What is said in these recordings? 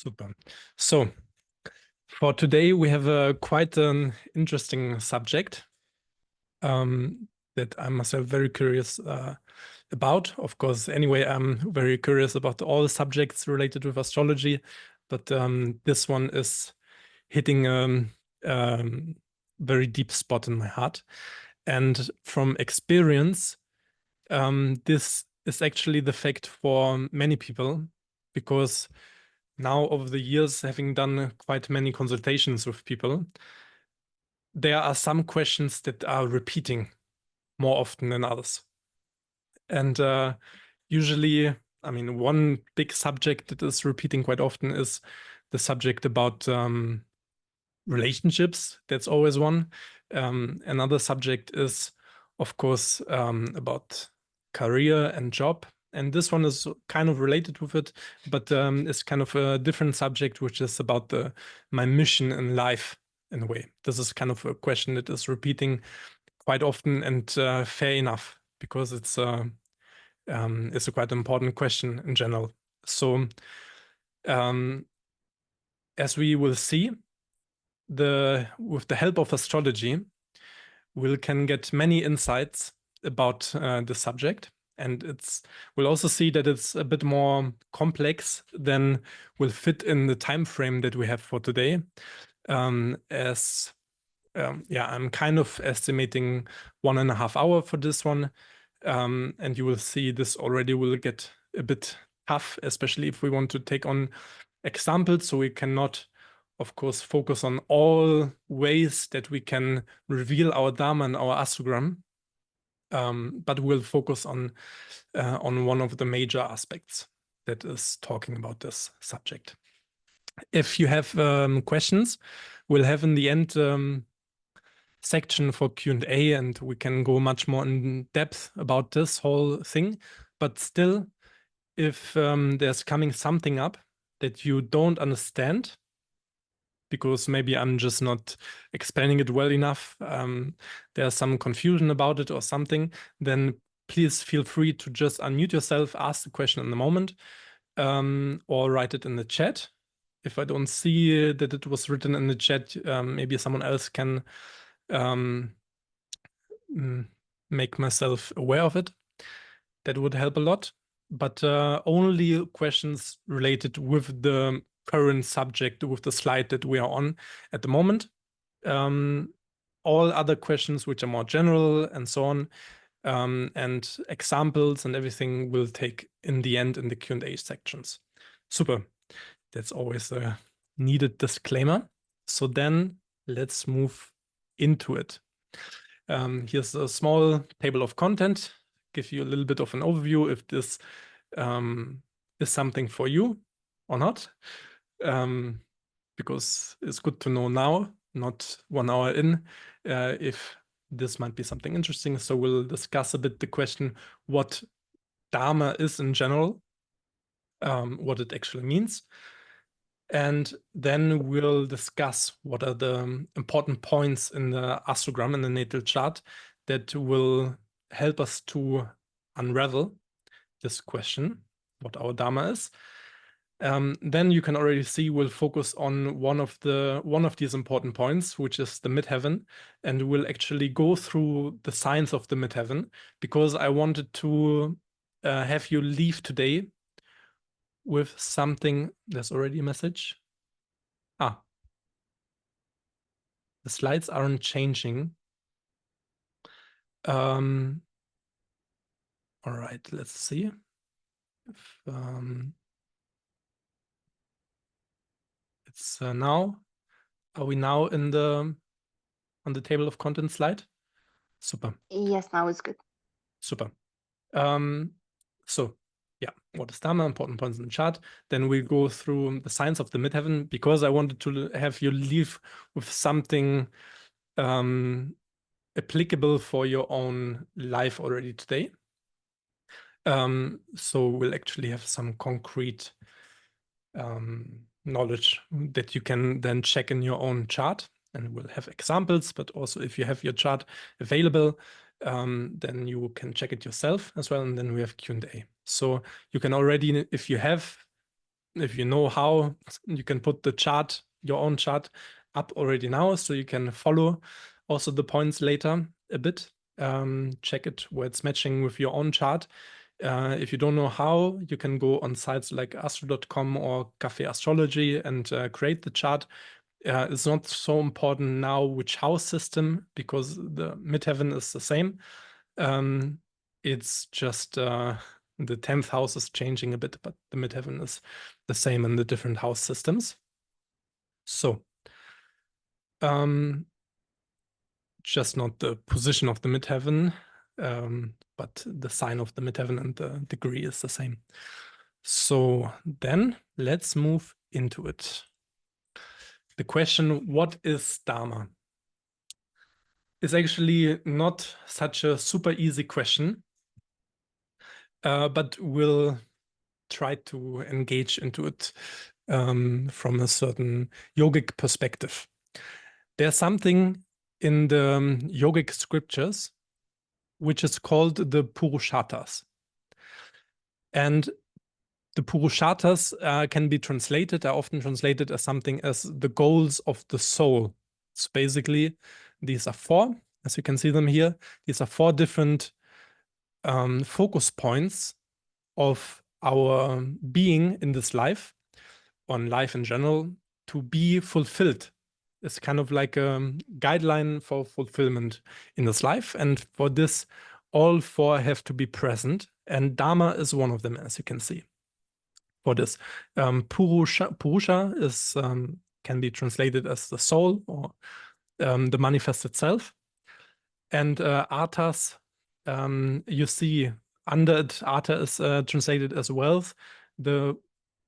Super. So for today, we have quite an interesting subject that I'm myself very curious about. Of course, anyway, I'm very curious about all subjects related with astrology, but this one is hitting a very deep spot in my heart. And from experience, this is actually the fact for many people, because now over the years, having done quite many consultations with people, there are some questions that are repeating more often than others. And usually, I mean, one big subject that is repeating quite often is the subject about relationships. That's always one. Another subject is, of course, about career and job. And this one is kind of related with it, but it's kind of a different subject, which is about my mission in life in a way. This is kind of a question that is repeating quite often, and fair enough, because it's a quite important question in general. So as we will see, with the help of astrology, we can get many insights about the subject. And we'll also see that it's a bit more complex than will fit in the time frame that we have for today. I'm kind of estimating 1.5 hours for this one. And you will see this already will get a bit tough, especially if we want to take on examples. So we cannot, of course, focus on all ways that we can reveal our Dharma and our astrogram. But we'll focus on one of the major aspects that is talking about this subject. If you have questions, we'll have in the end section for Q&A, and we can go much more in depth about this whole thing. But still, if there's coming something up that you don't understand, because maybe I'm just not explaining it well enough, there's some confusion about it or something, then please feel free to just unmute yourself, ask the question in the moment, or write it in the chat. If I don't see that it was written in the chat, maybe someone else can make myself aware of it. That would help a lot. But only questions related with the current subject, with the slide that we are on at the moment. All other questions which are more general and so on, and examples and everything will take in the end in the Q&A sections. Super. That's always a needed disclaimer. So then let's move into it. Here's a small table of content, give you a little bit of an overview if this is something for you or not. Because it's good to know now, not 1 hour in, if this might be something interesting. So we'll discuss a bit the question what Dharma is in general, what it actually means. And then we'll discuss what are the important points in the astrogram, in the natal chart, that will help us to unravel this question, what our Dharma is. Then you can already see we'll focus on one of these important points, which is the midheaven, and we'll actually go through the signs of the midheaven, because I wanted to have you leave today with something. There's already a message. The slides aren't changing. All right, let's see if it's now. Are we now on the table of content slide? Super. Yes, now it's good. Super. So yeah, what is Dharma, important points in the chart. Then we go through the signs of the midheaven, because I wanted to have you leave with something applicable for your own life already today. So we'll actually have some concrete knowledge that you can then check in your own chart, and we'll have examples, but also if you have your chart available, then you can check it yourself as well, and then we have Q&A. So you can already, if you have if you know how, you can put the chart, your own chart, up already now, so you can follow also the points later a bit. Check it where it's matching with your own chart. If you don't know how, you can go on sites like astro.com or Cafe Astrology and create the chart. It's not so important now which house system, because the midheaven is the same. It's just the 10th house is changing a bit, but the midheaven is the same in the different house systems. So just not the position of the midheaven, but the sign of the midheaven and the degree is the same. So then let's move into it. The question, what is Dharma? Is actually not such a super easy question, but we'll try to engage into it from a certain yogic perspective. There's something in the yogic scriptures which is called the Purusharthas. And the Purusharthas can be translated, are often translated as something as the goals of the soul. So basically, these are 4, as you can see them here. These are 4 different focus points of our being in this life, on life in general, to be fulfilled. It's kind of like a guideline for fulfillment in this life. And for this, all 4 have to be present. And Dharma is one of them, as you can see. For this, Purusha is can be translated as the soul or the manifest itself. And Arthas, you see under it, Artha is translated as wealth.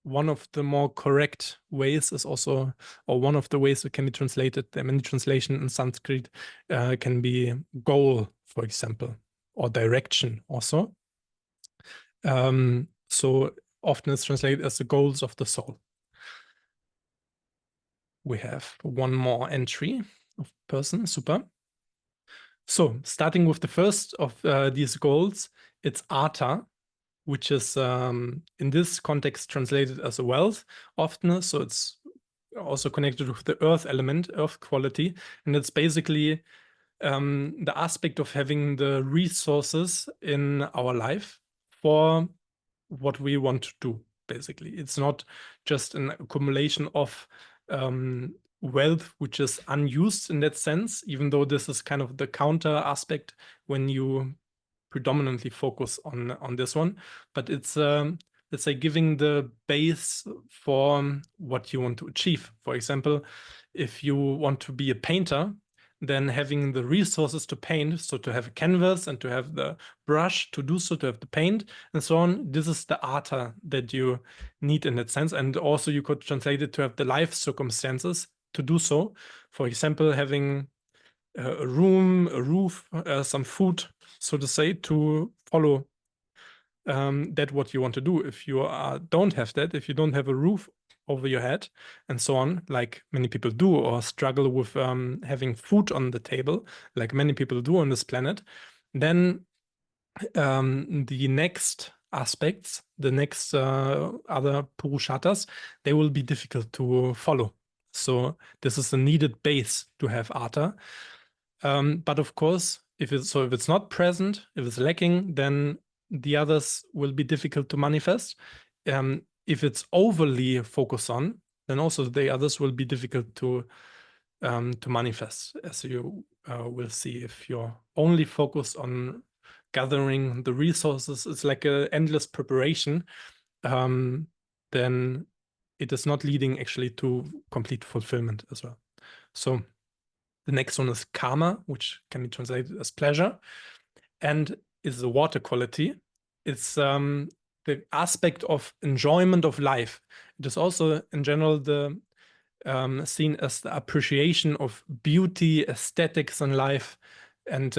One of the more correct ways is also, or one of the ways it can be translated, the many translation in Sanskrit can be goal, for example, or direction also. So often it's translated as the goals of the soul. We have one more entry of person, super. So starting with the first of these goals, it's Artha, which is in this context translated as a wealth often. So it's also connected with the earth element, earth quality. And it's basically the aspect of having the resources in our life for what we want to do, basically. It's not just an accumulation of wealth which is unused in that sense, even though this is kind of the counter aspect when you predominantly focus on this one. But it's let's say giving the base for what you want to achieve. For example, if you want to be a painter, then having the resources to paint, so to have a canvas and to have the brush to do so, to have the paint and so on, this is the artha that you need in that sense. And also you could translate it to have the life circumstances to do so. For example, having a room, a roof, some food, so to say, to follow that what you want to do. If you don't have that, if you don't have a roof over your head and so on, like many people do, or struggle with having food on the table, like many people do on this planet, then the next aspects, the next other Purusharthas, they will be difficult to follow. So this is a needed base to have Artha. But of course, if it's not present, if it's lacking, then the others will be difficult to manifest. If it's overly focused on, then also the others will be difficult to manifest, as you will see. If you're only focused on gathering the resources, it's like an endless preparation, then it is not leading actually to complete fulfillment as well. So the next one is karma, which can be translated as pleasure, and is the water quality. It's the aspect of enjoyment of life. It is also, in general, the seen as the appreciation of beauty, aesthetics in life, and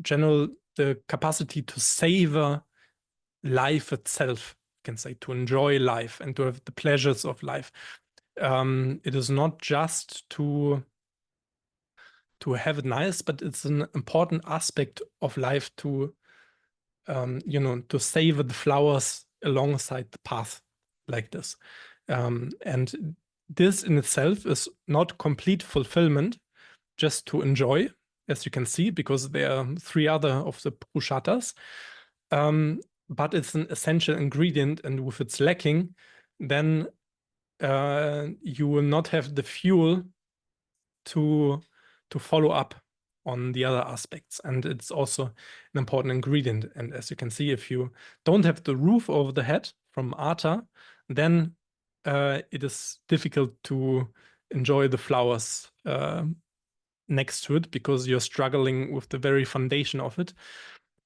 general the capacity to savor life itself. You can say to enjoy life and to have the pleasures of life. It is not just to have it nice, but it's an important aspect of life to, to savor the flowers alongside the path. like this. And this in itself is not complete fulfillment, just to enjoy, as you can see, because there are 3 other of the Purusharthas. But it's an essential ingredient, and if it's lacking, then you will not have the fuel to follow up on the other aspects. And it's also an important ingredient. And as you can see, if you don't have the roof over the head from Artha, then it is difficult to enjoy the flowers next to it, because you're struggling with the very foundation of it,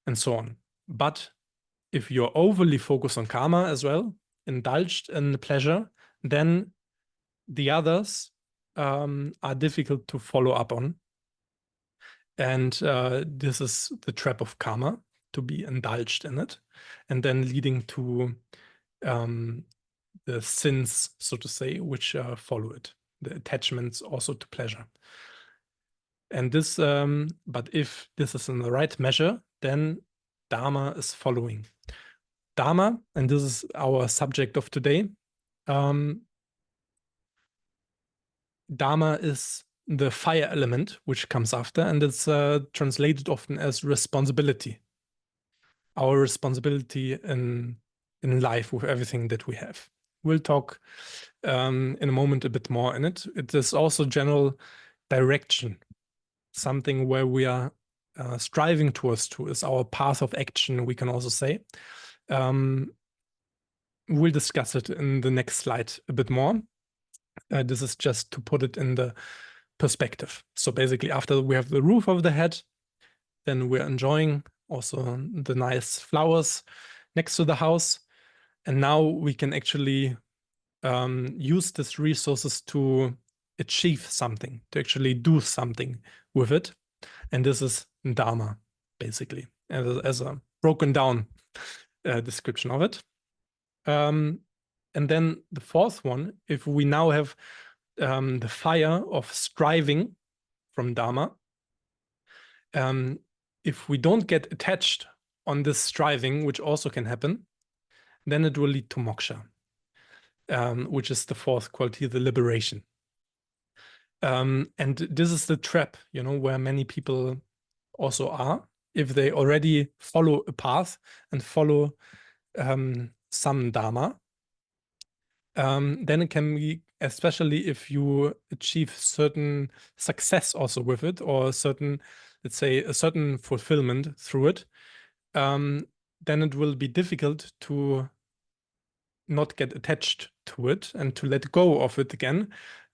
and so on. But if you're overly focused on karma as well, indulged in pleasure, then the others are difficult to follow up on. And this is the trap of karma, to be indulged in it, and then leading to the sins, so to say, which follow it, the attachments also to pleasure. And this, but if this is in the right measure, then Dharma is following. Dharma, and this is our subject of today, Dharma is the fire element which comes after, and it's translated often as responsibility. Our responsibility in life with everything that we have. We'll talk in a moment a bit more in it. It is also general direction, something where we are striving towards to, is our path of action, we can also say. We'll discuss it in the next slide a bit more. This is just to put it in the perspective. So basically, after we have the roof over the head, then we're enjoying also the nice flowers next to the house. And now we can actually use these resources to achieve something, to actually do something with it. And this is Dharma, basically, as a broken down description of it. And then the fourth one, if we now have the fire of striving from Dharma, if we don't get attached on this striving, which also can happen, then it will lead to moksha, which is the fourth quality, the liberation. And this is the trap, you know, where many people also are. If they already follow a path and follow some Dharma, then it can be, especially if you achieve certain success also with it, or certain, let's say, a certain fulfillment through it, then it will be difficult to not get attached to it and to let go of it again,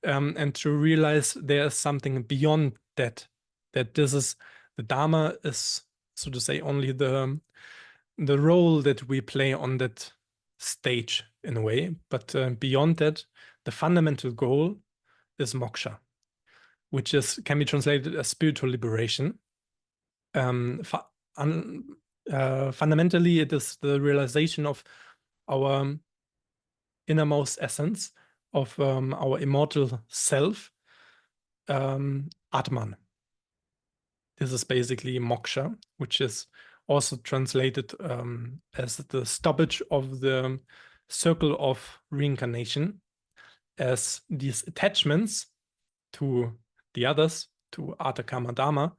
and to realize there's something beyond that, that this is, the Dharma is, so to say, only the role that we play on that stage in a way, but beyond that, the fundamental goal is moksha, which can be translated as spiritual liberation. Fundamentally, it is the realization of our innermost essence, of our immortal self, Atman. This is basically moksha, which is also translated as the stoppage of the circle of reincarnation, as these attachments to the others, to Artha, Kama, Dharma,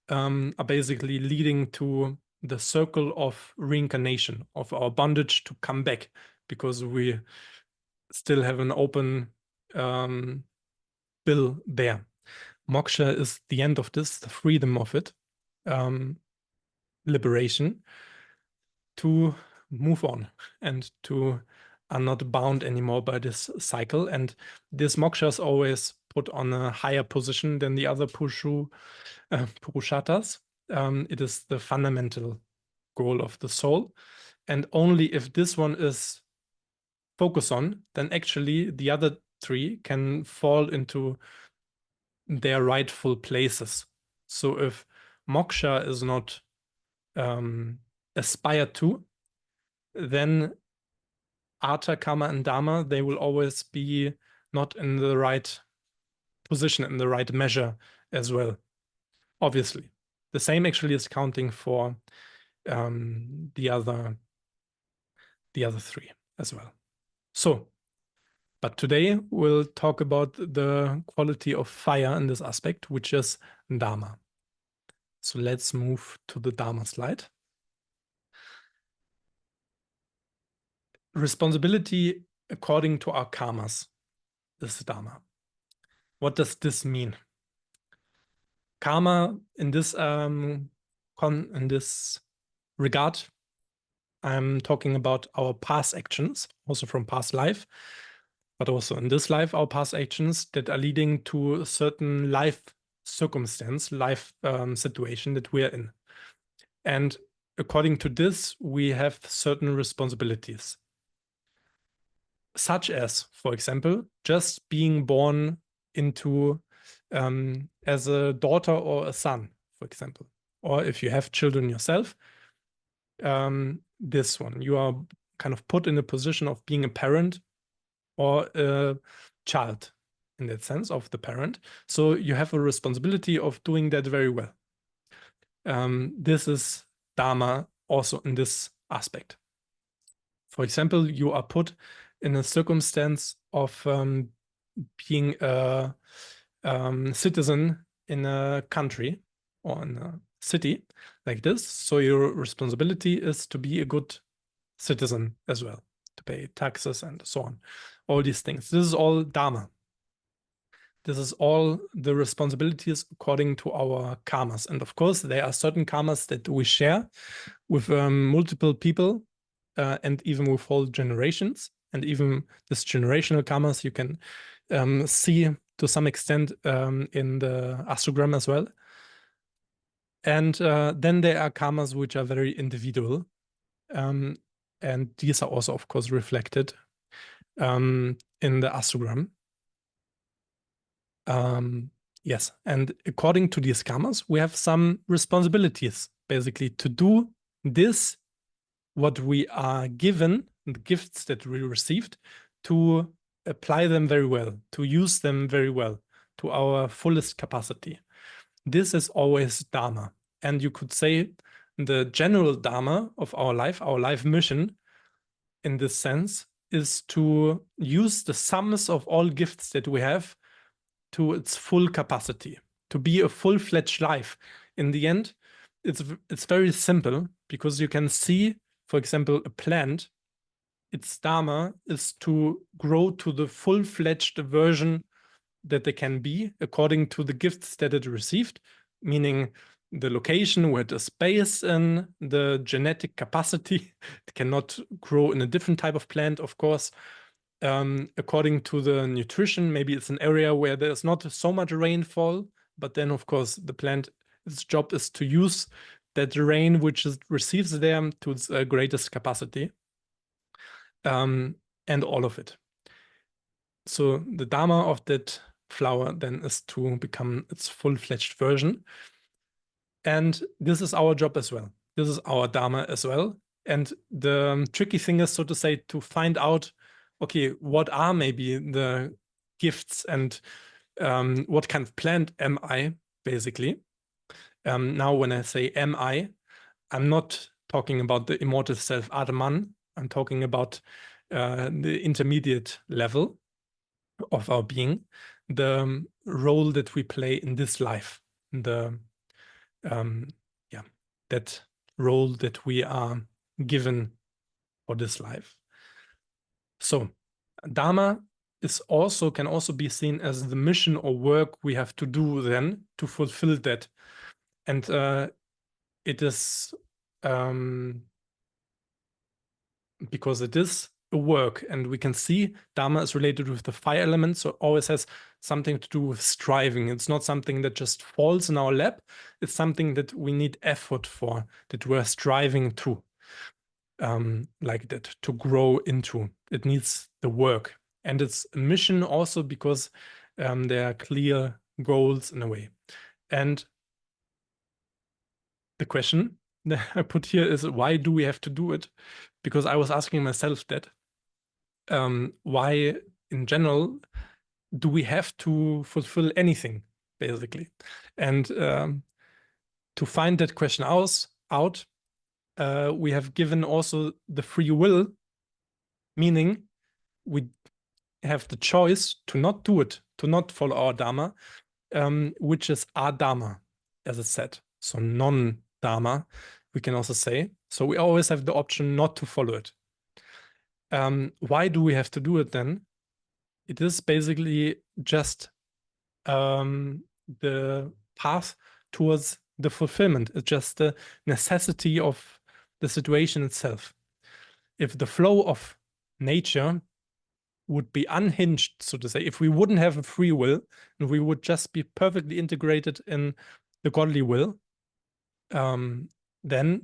are basically leading to the circle of reincarnation, of our bondage to come back, because we still have an open bill there. Moksha is the end of this, the freedom of it, liberation, to move on and to are not bound anymore by this cycle. And this moksha is always put on a higher position than the other Purusharthas. It is the fundamental goal of the soul. And only if this one is focused on, then actually the other 3 can fall into their rightful places. So if moksha is not aspired to, then Artha, Kama, and Dharma, they will always be not in the right position, in the right measure as well, obviously. The same actually is counting for the other 3 as well. So, but today we'll talk about the quality of fire in this aspect, which is Dharma. So let's move to the Dharma slide. Responsibility according to our karmas is Dharma. What does this mean? Karma in this regard, I'm talking about our past actions, also from past life, but also in this life, our past actions that are leading to a certain life circumstance, life situation that we are in. And according to this, we have certain responsibilities, such as, for example, just being born into as a daughter or a son, for example. Or if you have children yourself, this one, you are kind of put in a position of being a parent or a child in that sense of the parent. So you have a responsibility of doing that very well. This is Dharma also in this aspect. For example, you are put in a circumstance of being a citizen in a country or in a city like this. So your responsibility is to be a good citizen as well, to pay taxes and so on. All these things. This is all Dharma. This is all the responsibilities according to our karmas. And of course, there are certain karmas that we share with multiple people and even with whole generations. And even this generational karmas you can see to some extent in the astrogram as well. And then there are karmas which are very individual. And these are also, of course, reflected in the astrogram. Yes, and according to these karmas, we have some responsibilities, basically, to do this, what we are given, the gifts that we received, to apply them very well, to use them very well, to our fullest capacity. This is always Dharma. And you could say the general Dharma of our life mission, in this sense, is to use the sums of all gifts that we have to its full capacity, to be a full-fledged life. In the end, it's very simple, because you can see, for example, a plant, its Dharma is to grow to the full-fledged version that they can be according to the gifts that it received, meaning the location where it is based in, the genetic capacity. It cannot grow in a different type of plant, of course. According to the nutrition, maybe it's an area where there's not so much rainfall, but then, of course, the plant, its job is to use that rain which it receives there to its greatest capacity, and all of it. So the Dharma of that flower then is to become its full-fledged version. And this is our job as well. This is our Dharma as well. And the tricky thing is, so to say, to find out, okay, what are maybe the gifts and what kind of plant am I, basically. Now, when I say am I, I'm not talking about the immortal self, Atman. I'm talking about the intermediate level of our being, the role that we play in this life, the that role that we are given for this life. So Dharma can also be seen as the mission or work we have to do then to fulfill that. And it is because it is a work, and we can see Dharma is related with the fire element, so it always has something to do with striving. It's not something that just falls in our lap. It's something that we need effort for, that we're striving to, like that, to grow into. It needs the work. And it's a mission also because there are clear goals in a way. And the question that I put here is, why do we have to do it? Because I was asking myself that. Why, in general, do we have to fulfill anything, basically? And to find that question out, we have given also the free will, meaning we have the choice to not do it, to not follow our Dharma, which is Adharma, as it's said. So non-Dharma, we can also say. So we always have the option not to follow it. Why do we have to do it then? It is basically just the path towards the fulfillment. It's just the necessity of the situation itself. If the flow of nature would be unhinged, so to say, if we wouldn't have a free will and we would just be perfectly integrated in the godly will, then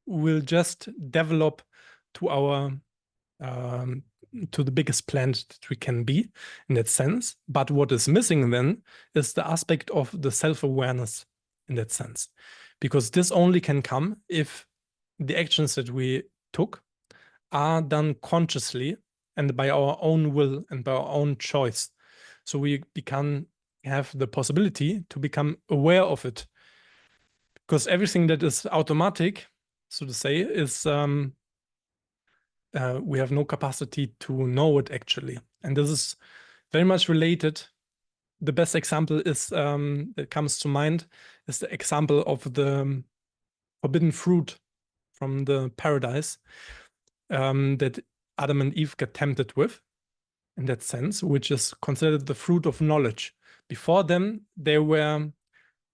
we'll just develop to our to the biggest planet that we can be in that sense. But what is missing then is the aspect of the self-awareness in that sense, because this only can come if the actions that we took are done consciously and by our own will and by our own choice. So we have the possibility to become aware of it, because everything that is automatic, so to say, is we have no capacity to know it actually. And this is very much related. The best example is that comes to mind is the example of the forbidden fruit from the paradise that Adam and Eve get tempted with, in that sense, which is considered the fruit of knowledge. Before them, they were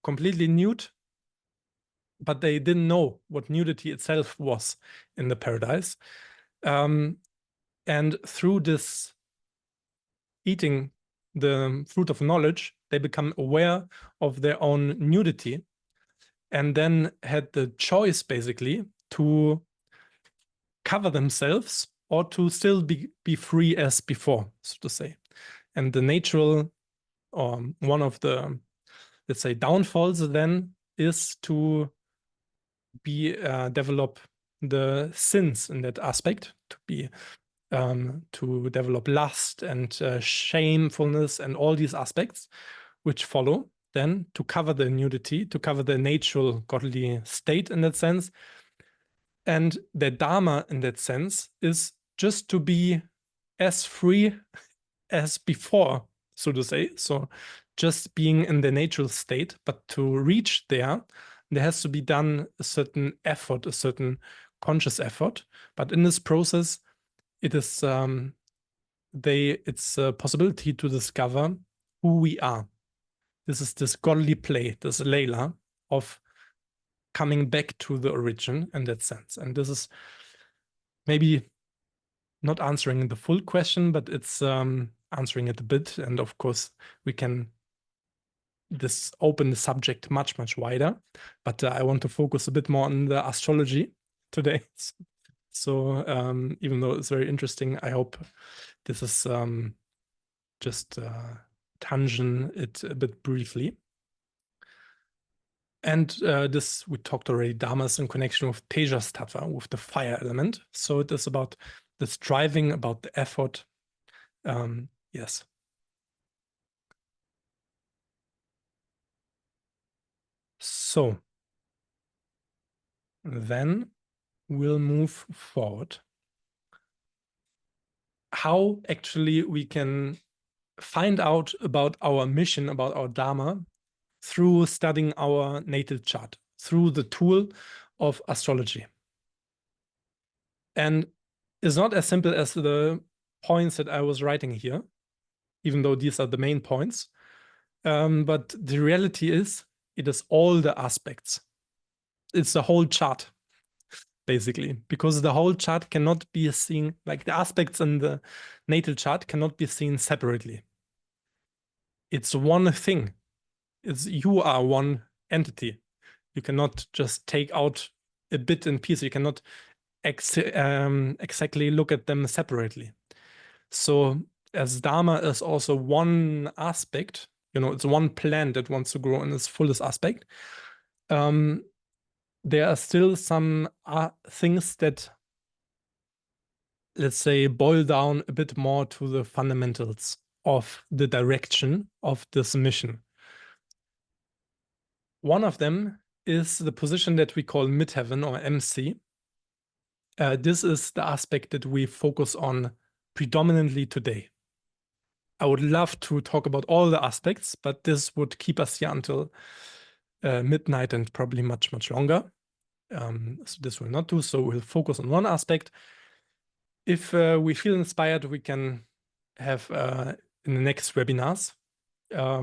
completely nude, but they didn't know what nudity itself was in the paradise. And through this eating the fruit of knowledge, they become aware of their own nudity and then had the choice basically to cover themselves or to still be free as before, so to say. And the natural, or one of the, let's say, downfalls then is to develop the sins in that aspect, to develop lust and shamefulness and all these aspects which follow then to cover the nudity, to cover the natural godly state in that sense. And the Dharma in that sense is just to be as free as before, so to say. So just being in the natural state, but to reach there has to be done a certain effort, a certain conscious effort. But in this process, it is it's a possibility to discover who we are. This is this godly play, this Layla of coming back to the origin in that sense. And this is maybe not answering the full question, but it's answering it a bit. And of course, we can open the subject much, much wider. But I want to focus a bit more on the astrology today. So even though it's very interesting, I hope this is just tangent it a bit briefly. And this, we talked already, Dharma is in connection with Tejas Tattva, with the fire element. So it is about the striving, about the effort. Yes. So then we'll move forward. How actually we can find out about our mission, about our Dharma, through studying our natal chart, through the tool of astrology. And it's not as simple as the points that I was writing here, even though these are the main points. But the reality is, it is all the aspects. It's the whole chart, basically, because the whole chart cannot be seen, like the aspects in the natal chart cannot be seen separately. It's one thing. You are one entity. You cannot just take out a bit in piece. You cannot exactly look at them separately. So as Dharma is also one aspect, it's one plant that wants to grow in its fullest aspect. There are still some things that, let's say, boil down a bit more to the fundamentals of the direction of this mission. One of them is the position that we call midheaven or MC. This is the aspect that we focus on predominantly today. I would love to talk about all the aspects, but this would keep us here until midnight and probably much, much longer. So this will not do. So we'll focus on one aspect. If we feel inspired, we can have in the next webinars a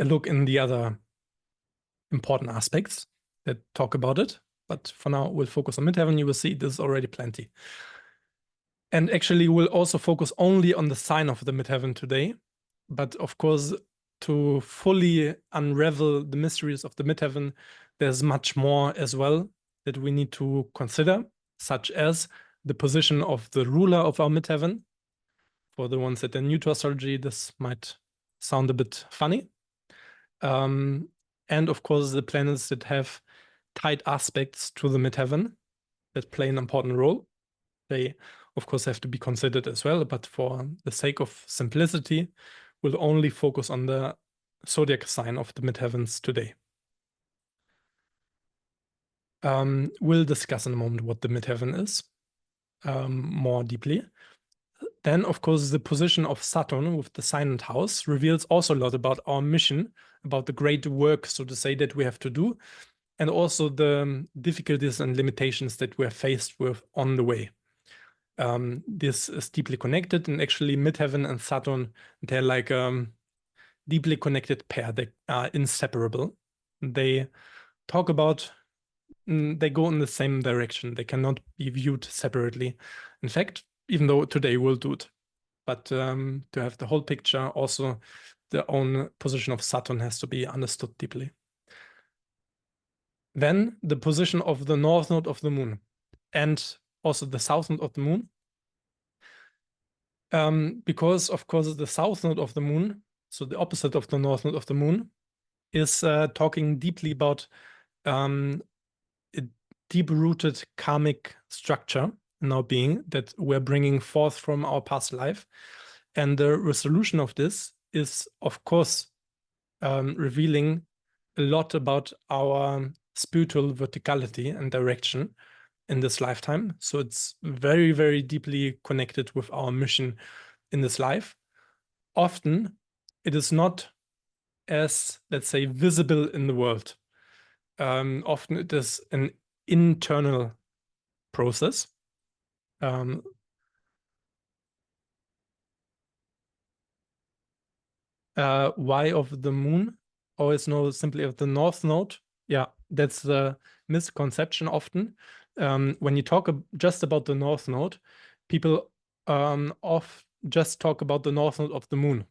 look in the other important aspects that talk about it. But for now, we'll focus on midheaven. You will see this is already plenty. And actually, we'll also focus only on the sign of the midheaven today. But of course, to fully unravel the mysteries of the midheaven, there's much more as well that we need to consider, such as the position of the ruler of our midheaven. For the ones that are new to astrology, this might sound a bit funny. And of course, the planets that have tight aspects to the midheaven that play an important role. They, of course, have to be considered as well, but for the sake of simplicity, we'll only focus on the zodiac sign of the midheavens today. We'll discuss in a moment what the midheaven is more deeply. Then, of course, the position of Saturn with the sign and house reveals also a lot about our mission, about the great work, so to say, that we have to do, and also the difficulties and limitations that we're faced with on the way. This is deeply connected, and actually midheaven and Saturn, they're like deeply connected pair. They are inseparable. They talk about, they go in the same direction. They cannot be viewed separately. In fact, even though today we'll do it. But to have the whole picture, also the own position of Saturn has to be understood deeply. Then the position of the north node of the moon and also the south node of the moon. Because, of course, the south node of the moon, so the opposite of the north node of the moon, is talking deeply about a deep-rooted karmic structure in our being that we're bringing forth from our past life. And the resolution of this is, of course, revealing a lot about our spiritual verticality and direction in this lifetime. So it's very, very deeply connected with our mission in this life. Often it is not as, let's say, visible in the world. Often it is an internal process. Why of the moon? Always know simply of the north node. Yeah, that's the misconception often. When you talk just about the north node, people just talk about the north node of the moon.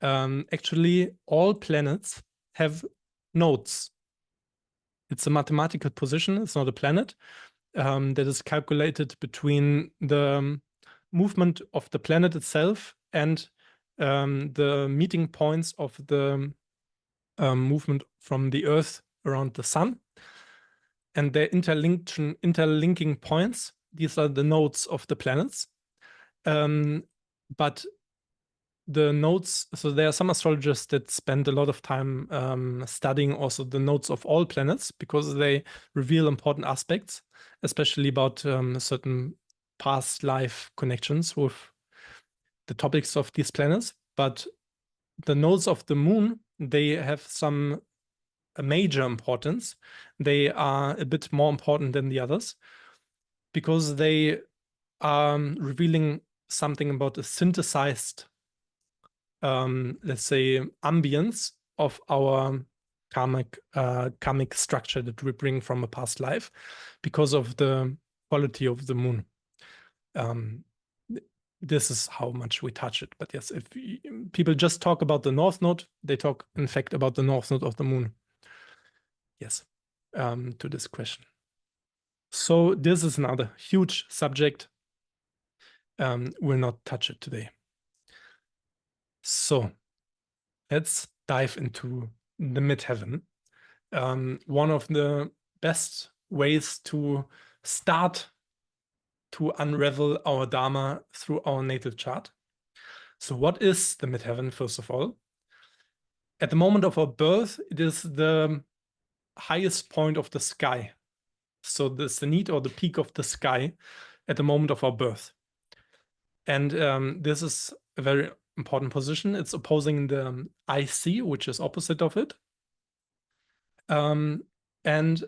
Actually, all planets have nodes. It's a mathematical position. It's not a planet. That is calculated between the movement of the planet itself and the meeting points of the movement from the Earth around the Sun. And their interlinking points, these are the nodes of the planets. But the nodes, so there are some astrologers that spend a lot of time studying also the nodes of all planets because they reveal important aspects, especially about certain past life connections with the topics of these planets. But the nodes of the moon, they have a major importance. They are a bit more important than the others because they are revealing something about a synthesized, let's say, ambience of our karmic structure that we bring from a past life because of the quality of the moon. This is how much we touch it. But yes, if people just talk about the north node, they talk, in fact, about the north node of the moon. Yes, to this question. So this is another huge subject. We'll not touch it today. So let's dive into the midheaven. One of the best ways to start to unravel our Dharma through our natal chart. So what is the midheaven, first of all? At the moment of our birth, it is the highest point of the sky. So the zenith or the peak of the sky at the moment of our birth. And this is a very important position. It's opposing the IC, which is opposite of it. And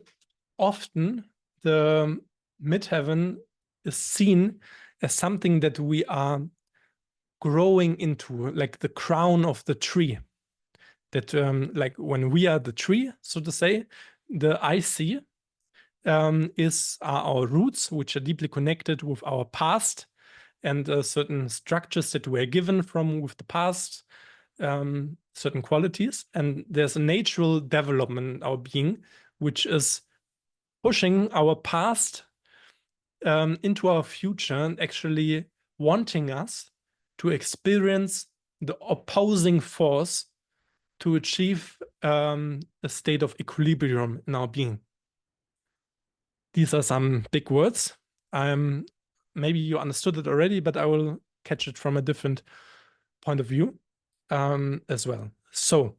often the midheaven is seen as something that we are growing into, like the crown of the tree. That like when we are the tree, so to say, the IC are our roots, which are deeply connected with our past and certain structures that were given from with the past, certain qualities. And there's a natural development in our being, which is pushing our past into our future and actually wanting us to experience the opposing force to achieve a state of equilibrium in our being. These are some big words. Maybe you understood it already, but I will catch it from a different point of view as well. So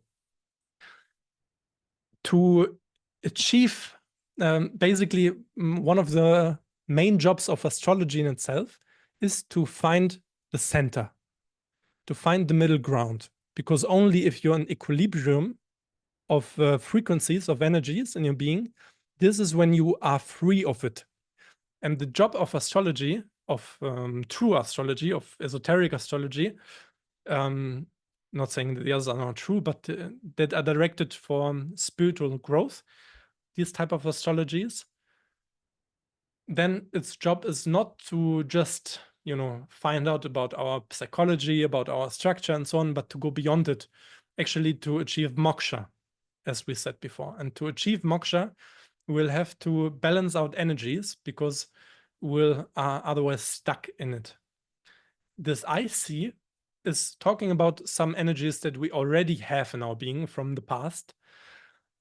to achieve, basically, one of the main jobs of astrology in itself is to find the center, to find the middle ground, because only if you're in equilibrium of frequencies, of energies in your being, this is when you are free of it. And the job of astrology, of true astrology, of esoteric astrology, not saying that the others are not true, but that are directed for spiritual growth, these type of astrologies, then its job is not to just, find out about our psychology, about our structure and so on, but to go beyond it, actually to achieve moksha, as we said before. And to achieve moksha, we'll have to balance out energies because we'll otherwise stuck in it. This IC is talking about some energies that we already have in our being from the past.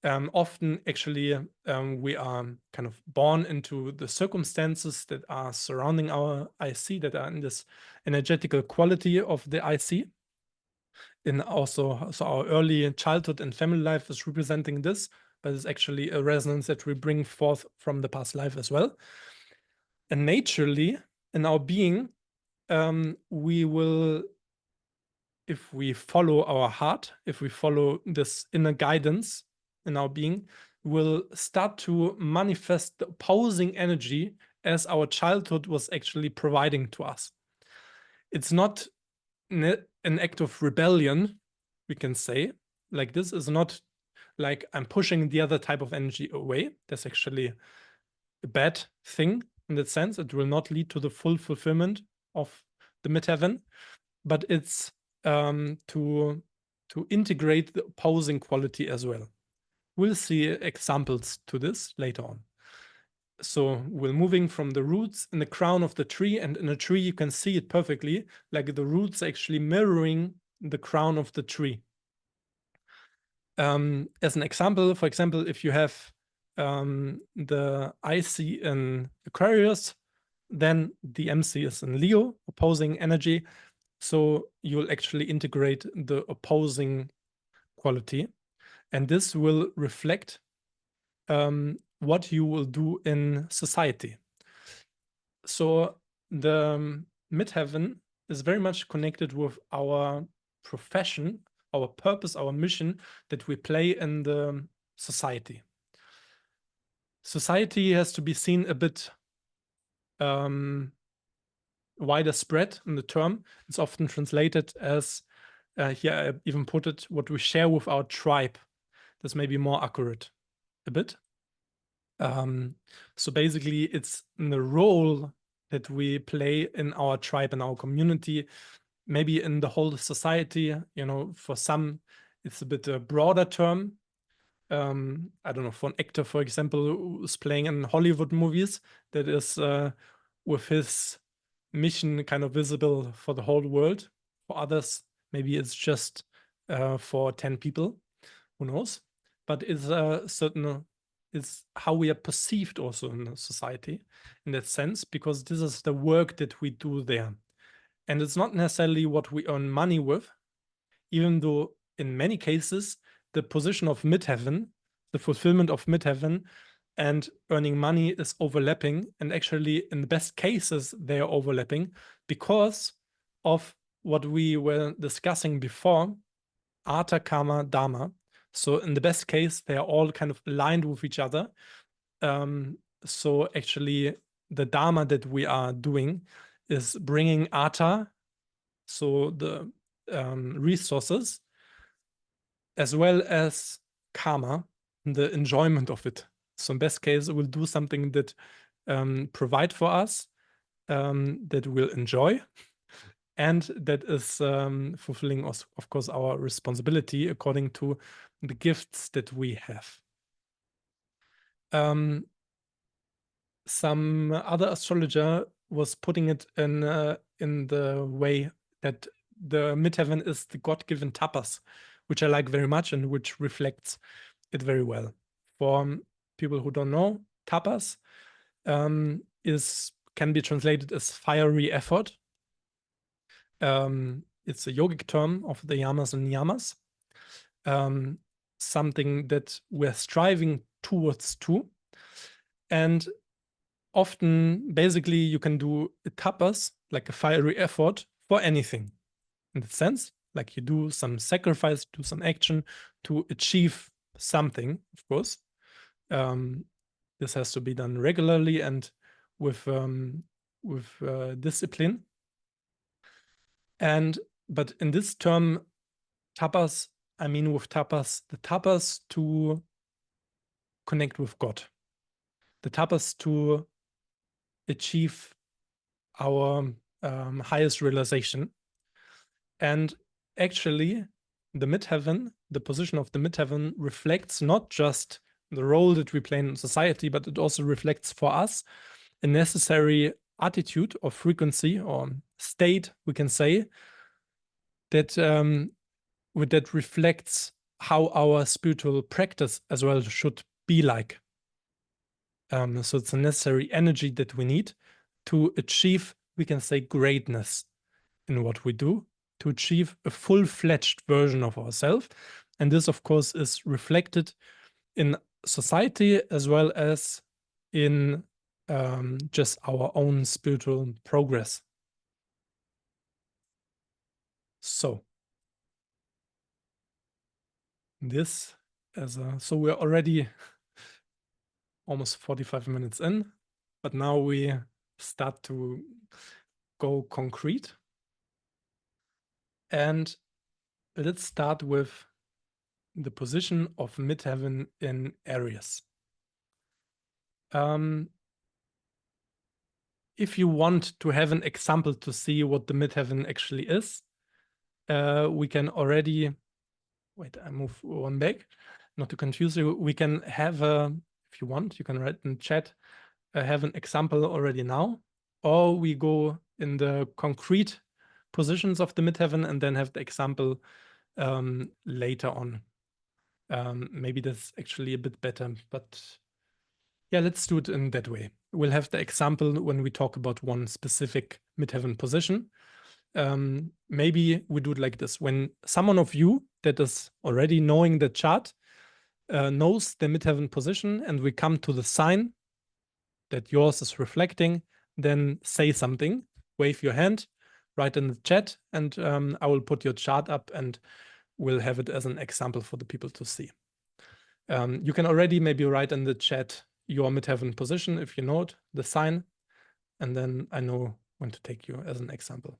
Often, actually, we are kind of born into the circumstances that are surrounding our IC, that are in this energetical quality of the IC. And also, so our early childhood and family life is representing this, but it's actually a resonance that we bring forth from the past life as well. And naturally, in our being, we will, if we follow our heart, if we follow this inner guidance in our being, will start to manifest the opposing energy as our childhood was actually providing to us. It's not an act of rebellion, we can say. Like, this is not like I'm pushing the other type of energy away. That's actually a bad thing in that sense. It will not lead to the full fulfillment of the midheaven, but it's to integrate the opposing quality as well. We'll see examples to this later on. So we're moving from the roots in the crown of the tree, and in a tree you can see it perfectly, like the roots actually mirroring the crown of the tree. As an example, for example, if you have the IC in Aquarius, then the MC is in Leo, opposing energy. So you'll actually integrate the opposing quality. And this will reflect what you will do in society. So the midheaven is very much connected with our profession, our purpose, our mission that we play in the society. Society has to be seen a bit wider spread in the term. It's often translated as, here I even put it, what we share with our tribe. This may be more accurate a bit. So basically, it's the role that we play in our tribe, in our community, maybe in the whole society. For some, it's a bit a broader term. I don't know, for an actor, for example, who's playing in Hollywood movies, that is with his mission kind of visible for the whole world. For others, maybe it's just for 10 people, who knows? But it's it's how we are perceived also in the society in that sense, because this is the work that we do there. And it's not necessarily what we earn money with, even though in many cases, the position of midheaven, the fulfillment of midheaven and earning money is overlapping. And actually, in the best cases, they are overlapping, because of what we were discussing before, Artha, Karma, Dharma. So in the best case, they are all kind of aligned with each other. So actually, the Dharma that we are doing is bringing Artha, so the resources, as well as Karma, the enjoyment of it. So in best case, it will do something that provide for us, that we'll enjoy, and that is fulfilling, of course, our responsibility according to the gifts that we have. Some other astrologer was putting it in the way that the midheaven is the God-given tapas, which I like very much and which reflects it very well. For people who don't know, tapas can be translated as fiery effort. It's a yogic term of the yamas and niyamas, something that we're striving towards too. And often, basically, you can do a tapas, like a fiery effort, for anything. In the sense, like you do some sacrifice, do some action to achieve something, of course. This has to be done regularly and with discipline. But in this term, tapas, I mean with tapas, the tapas to connect with God, the tapas to achieve our highest realization. And actually, the midheaven, the position of the midheaven, reflects not just the role that we play in society, but it also reflects for us a necessary attitude or frequency or state, we can say, that that reflects how our spiritual practice as well should be like. So it's a necessary energy that we need to achieve, we can say, greatness in what we do, to achieve a full-fledged version of ourselves. And this, of course, is reflected in society as well as in just our own spiritual progress. So so we're already almost 45 minutes in, but now we start to go concrete. And let's start with the position of midheaven in Aries. If you want to have an example to see what the midheaven actually is, we can already, wait, I move one back, not to confuse you. We can have if you want, you can write in chat, have an example already now, or we go in the concrete positions of the midheaven and then have the example later on. Maybe that's actually a bit better, but yeah, let's do it in that way. We'll have the example when we talk about one specific midheaven position. Maybe we do it like this. When someone of you that is already knowing the chart knows the midheaven position and we come to the sign that yours is reflecting, then say something, wave your hand, write in the chat, and I will put your chart up and we'll have it as an example for the people to see. You can already maybe write in the chat your midheaven position if you know it, the sign, and then I know when to take you as an example.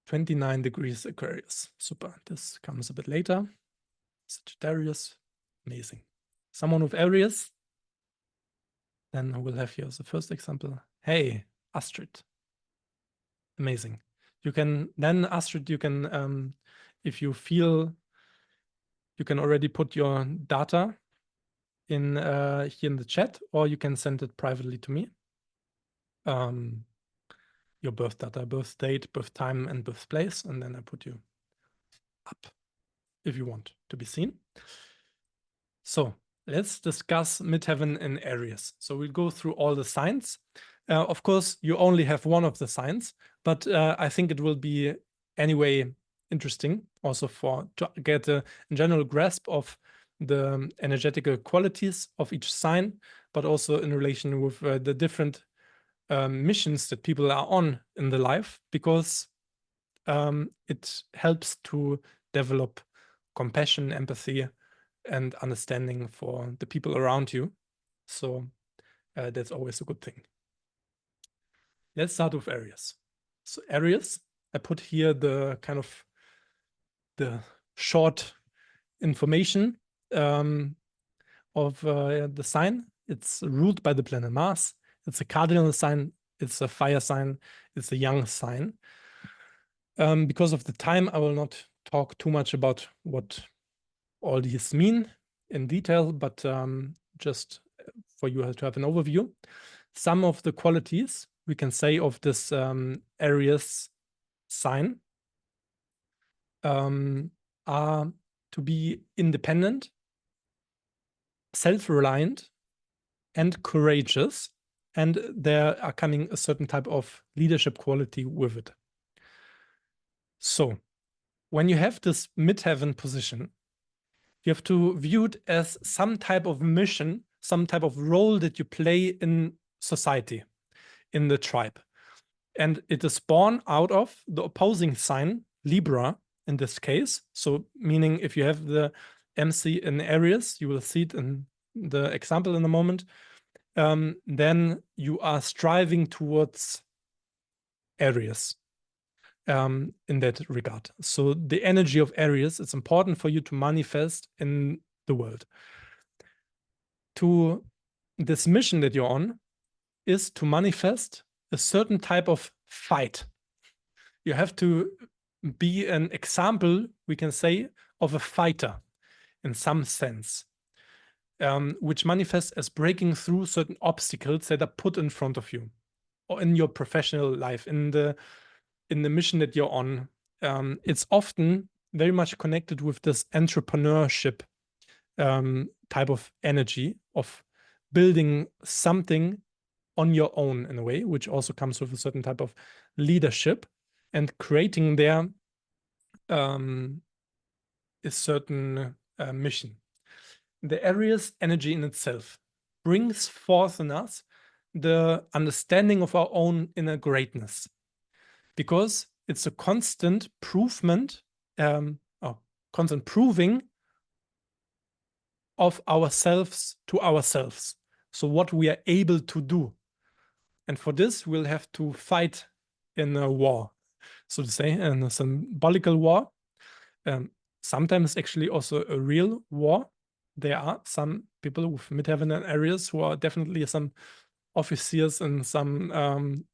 29 degrees Aquarius. Super. This comes a bit later. Sagittarius. Amazing. Someone with Aries. Then we'll have here as the first example. Hey, Astrid. Amazing. You can then, Astrid, you can, if you feel, you can already put your data in here in the chat, or you can send it privately to me. Your birth data, birth date, birth time, and birthplace, and then I put you up if you want to be seen. So let's discuss midheaven in Aries. So we'll go through all the signs. Of course, you only have one of the signs, but I think it will be anyway interesting also to get a general grasp of the energetical qualities of each sign, but also in relation with the different missions that people are on in the life, because it helps to develop compassion, empathy, and understanding for the people around you. So that's always a good thing. Let's start with Aries. So Aries, I put here the kind of the short information of the sign. It's ruled by the planet Mars. It's a cardinal sign. It's a fire sign. It's a young sign. Because of the time, I will not talk too much about what all these mean in detail, but just for you to have an overview. Some of the qualities we can say of this Aries sign are to be independent, self-reliant, and courageous, and there are coming a certain type of leadership quality with it. So when you have this midheaven position, you have to view it as some type of mission, some type of role that you play in society, in the tribe. And it is born out of the opposing sign, Libra, in this case. So meaning if you have the MC in Aries, you will see it in the example in a moment, then you are striving towards Aries in that regard. So the energy of Aries, it's important for you to manifest in the world. To this mission that you're on is to manifest a certain type of fight. You have to be an example, we can say, of a fighter in some sense, which manifests as breaking through certain obstacles that are put in front of you, or in your professional life, in the mission that you're on. It's often very much connected with this entrepreneurship type of energy of building something on your own in a way, which also comes with a certain type of leadership and creating there a certain mission. The Aries energy in itself brings forth in us the understanding of our own inner greatness, because it's a constant provement, constant proving of ourselves to ourselves. So what we are able to do. And for this, we'll have to fight in a war, so to say, in a symbolical war. Sometimes actually also a real war. There are some people with midheaven and Aries who are definitely some officers in some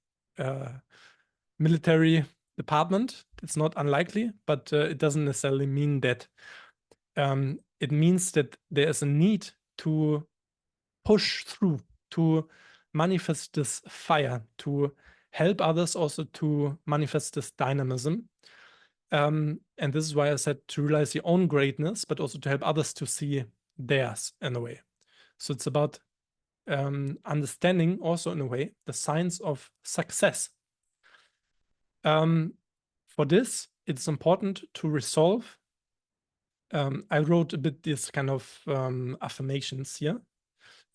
military department. It's not unlikely, but it doesn't necessarily mean that. It means that there is a need to push through, to manifest this fire, to help others also to manifest this dynamism. And this is why I said to realize your own greatness, but also to help others to see theirs in a way. So it's about understanding also in a way the signs of success. For this, it's important to resolve. I wrote a bit this kind of affirmations here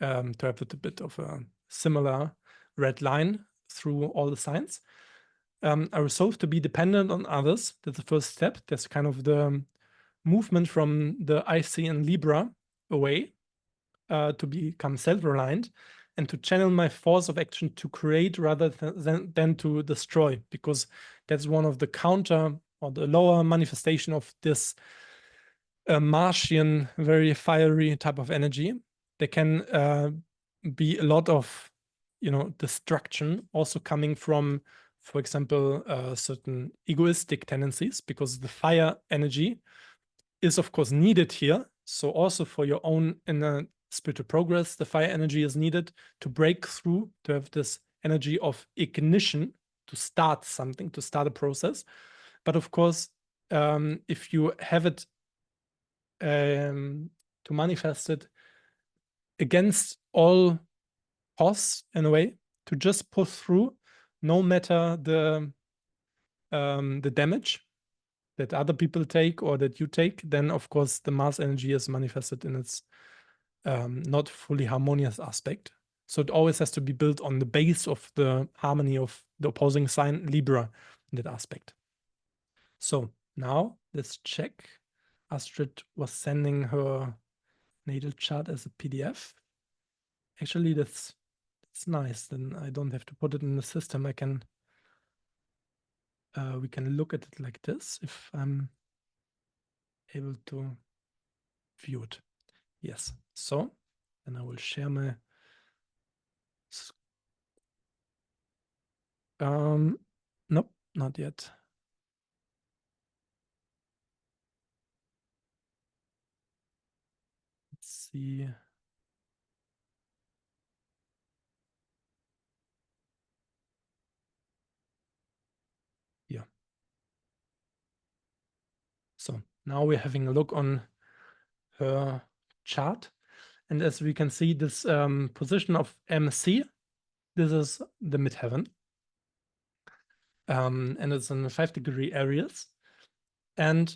to have a bit of a similar red line through all the signs. I resolve to be dependent on others. That's the first step. That's kind of the movement from the IC and Libra away to become self-reliant and to channel my force of action to create rather than to destroy, because that's one of the counter or the lower manifestation of this Martian, very fiery type of energy. There can be a lot of, destruction also coming from, for example, certain egoistic tendencies, because the fire energy is, of course, needed here. So also for your own inner spiritual progress, the fire energy is needed to break through, to have this energy of ignition, to start something, to start a process. But of course, if you have it to manifest it against all costs in a way, to just push through, no matter the damage that other people take or that you take, then of course the Mars energy is manifested in its not fully harmonious aspect. So it always has to be built on the base of the harmony of the opposing sign, Libra, in that aspect. So now let's check. Astrid was sending her natal chart as a PDF. Actually, that's nice. Then I don't have to put it in the system. I can we can look at it like this if I'm able to view it. Yes. So then I will share my nope, not yet. Let's see. Yeah. So now we're having a look on her chart. And as we can see, this position of MC, this is the midheaven. And it's in 5-degree areas. And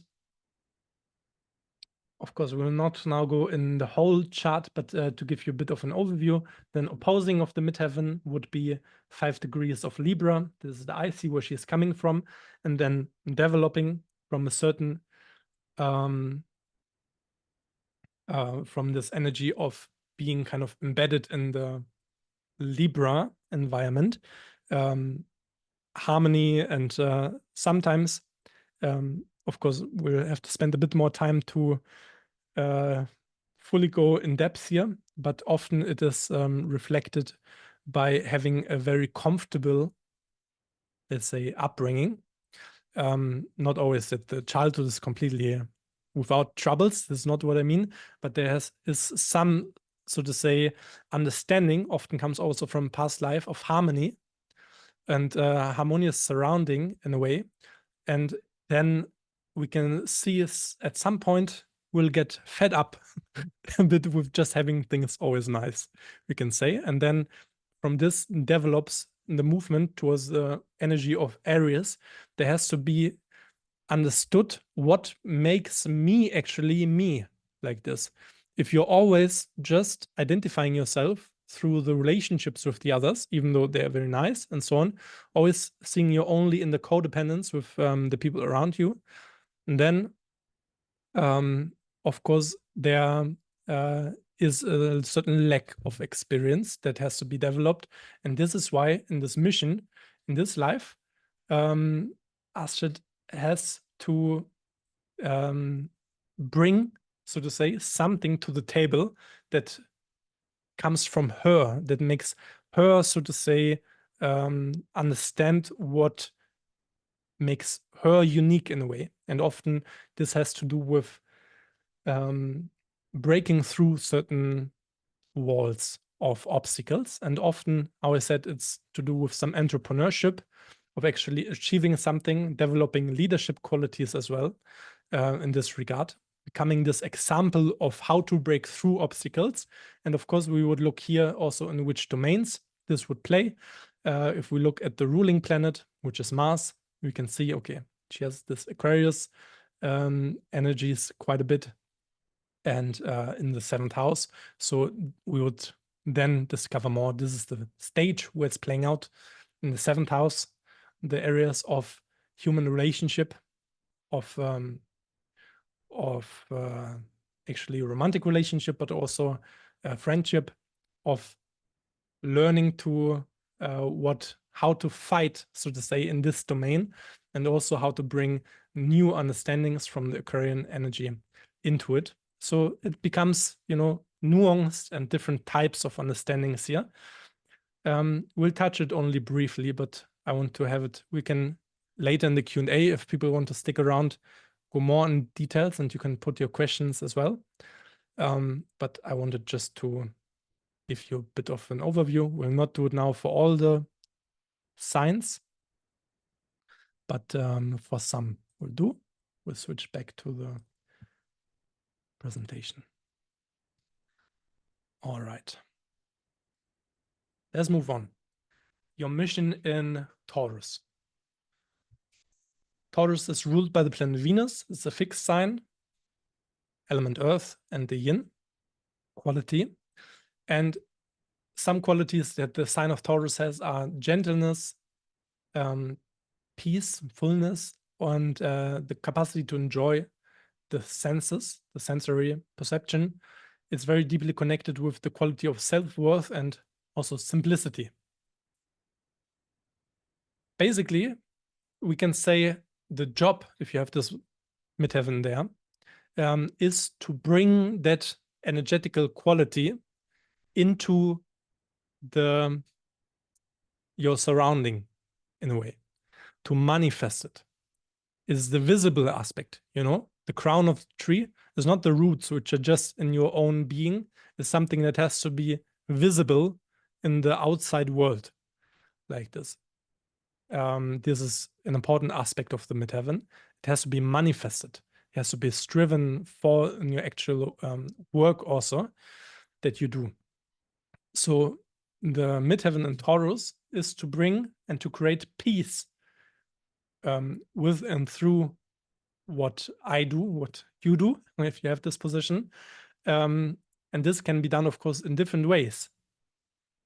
of course, we will not now go in the whole chart, but to give you a bit of an overview, then opposing of the midheaven would be 5 degrees of Libra. This is the IC where she is coming from, and then developing from a certain from this energy of being kind of embedded in the Libra environment, harmony, and sometimes, of course, we'll have to spend a bit more time to fully go in depth here, but often it is reflected by having a very comfortable, let's say, upbringing. Not always that the childhood is completely without troubles. This is not what I mean, but there is some, so to say, understanding often comes also from past life of harmony and harmonious surrounding in a way. And then we can see at some point we'll get fed up a bit with just having things always nice, we can say. And then from this develops the movement towards the energy of Aries. There has to be understood what makes me actually me like this. If you're always just identifying yourself through the relationships with the others, even though they're very nice and so on, always seeing you only in the codependence with the people around you, and then of course there is a certain lack of experience that has to be developed. And this is why in this mission, in this life, Astrid has to bring, so to say, something to the table that comes from her, that makes her, so to say, understand what makes her unique in a way. And often this has to do with breaking through certain walls of obstacles. And often, how I said, it's to do with some entrepreneurship, of actually achieving something, developing leadership qualities as well in this regard, becoming this example of how to break through obstacles. And of course, we would look here also in which domains this would play. If we look at the ruling planet, which is Mars, we can see, okay, she has this Aquarius energies quite a bit, and in the 7th house. So we would then discover more. This is the stage where it's playing out in the 7th house, the areas of human relationship, of actually romantic relationship, but also friendship, of learning to how to fight, so to say, in this domain, and also how to bring new understandings from the Aquarian energy into it. So it becomes, nuanced and different types of understandings here. We'll touch it only briefly, but I want to have it. We can later in the Q&A, if people want to stick around, go more in details, and you can put your questions as well. But I wanted just to give you a bit of an overview. We'll not do it now for all the signs, but for some we'll do. We'll switch back to the presentation. All right. Let's move on. Your mission in Taurus. Taurus is ruled by the planet Venus. It's a fixed sign, element Earth, and the yin quality. And some qualities that the sign of Taurus has are gentleness, peace, fullness, and the capacity to enjoy the senses, the sensory perception. It's very deeply connected with the quality of self-worth and also simplicity. Basically, we can say the job, if you have this midheaven there, is to bring that energetical quality into your surrounding in a way, to manifest it. Is the visible aspect, you know? The crown of the tree is not the roots, which are just in your own being. It's something that has to be visible in the outside world, like this. This is an important aspect of the midheaven. It has to be manifested. It has to be striven for in your actual work also that you do. So the midheaven in Taurus is to bring and to create peace with and through what I do, what you do, if you have this position. And this can be done, of course, in different ways.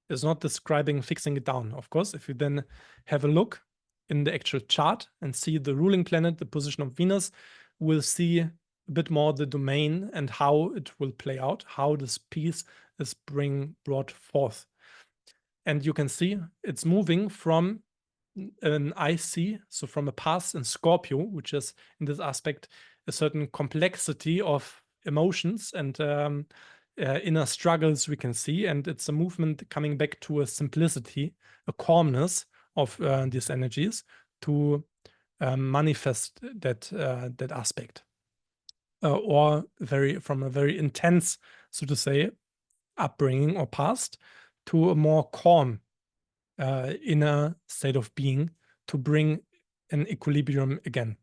It's not describing fixing it down. Of course, if you then have a look in the actual chart and see the ruling planet, the position of Venus, we'll see a bit more the domain and how it will play out, how this piece is brought forth. And you can see it's moving from an IC, so from a past in Scorpio, which is in this aspect a certain complexity of emotions and inner struggles we can see, and it's a movement coming back to a simplicity, a calmness of these energies to manifest that aspect, or from a very intense, so to say, upbringing or past to a more calm inner state of being to bring an equilibrium again.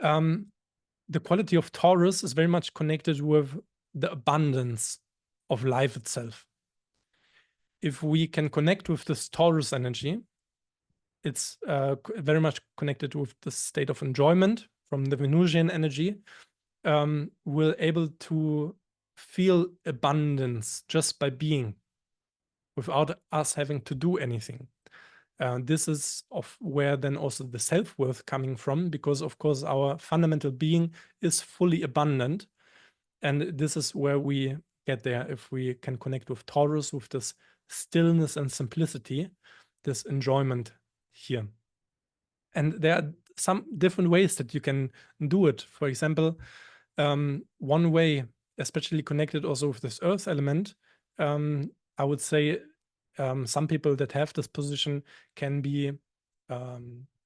The quality of Taurus is very much connected with the abundance of life itself. If we can connect with this Taurus energy, it's very much connected with the state of enjoyment from the Venusian energy. We're able to feel abundance just by being, without us having to do anything. This is where then also the self-worth coming from, because of course our fundamental being is fully abundant. And this is where we get there if we can connect with Taurus, with this stillness and simplicity, this enjoyment here. And there are some different ways that you can do it. For example, one way, especially connected also with this earth element, I would say some people that have this position can be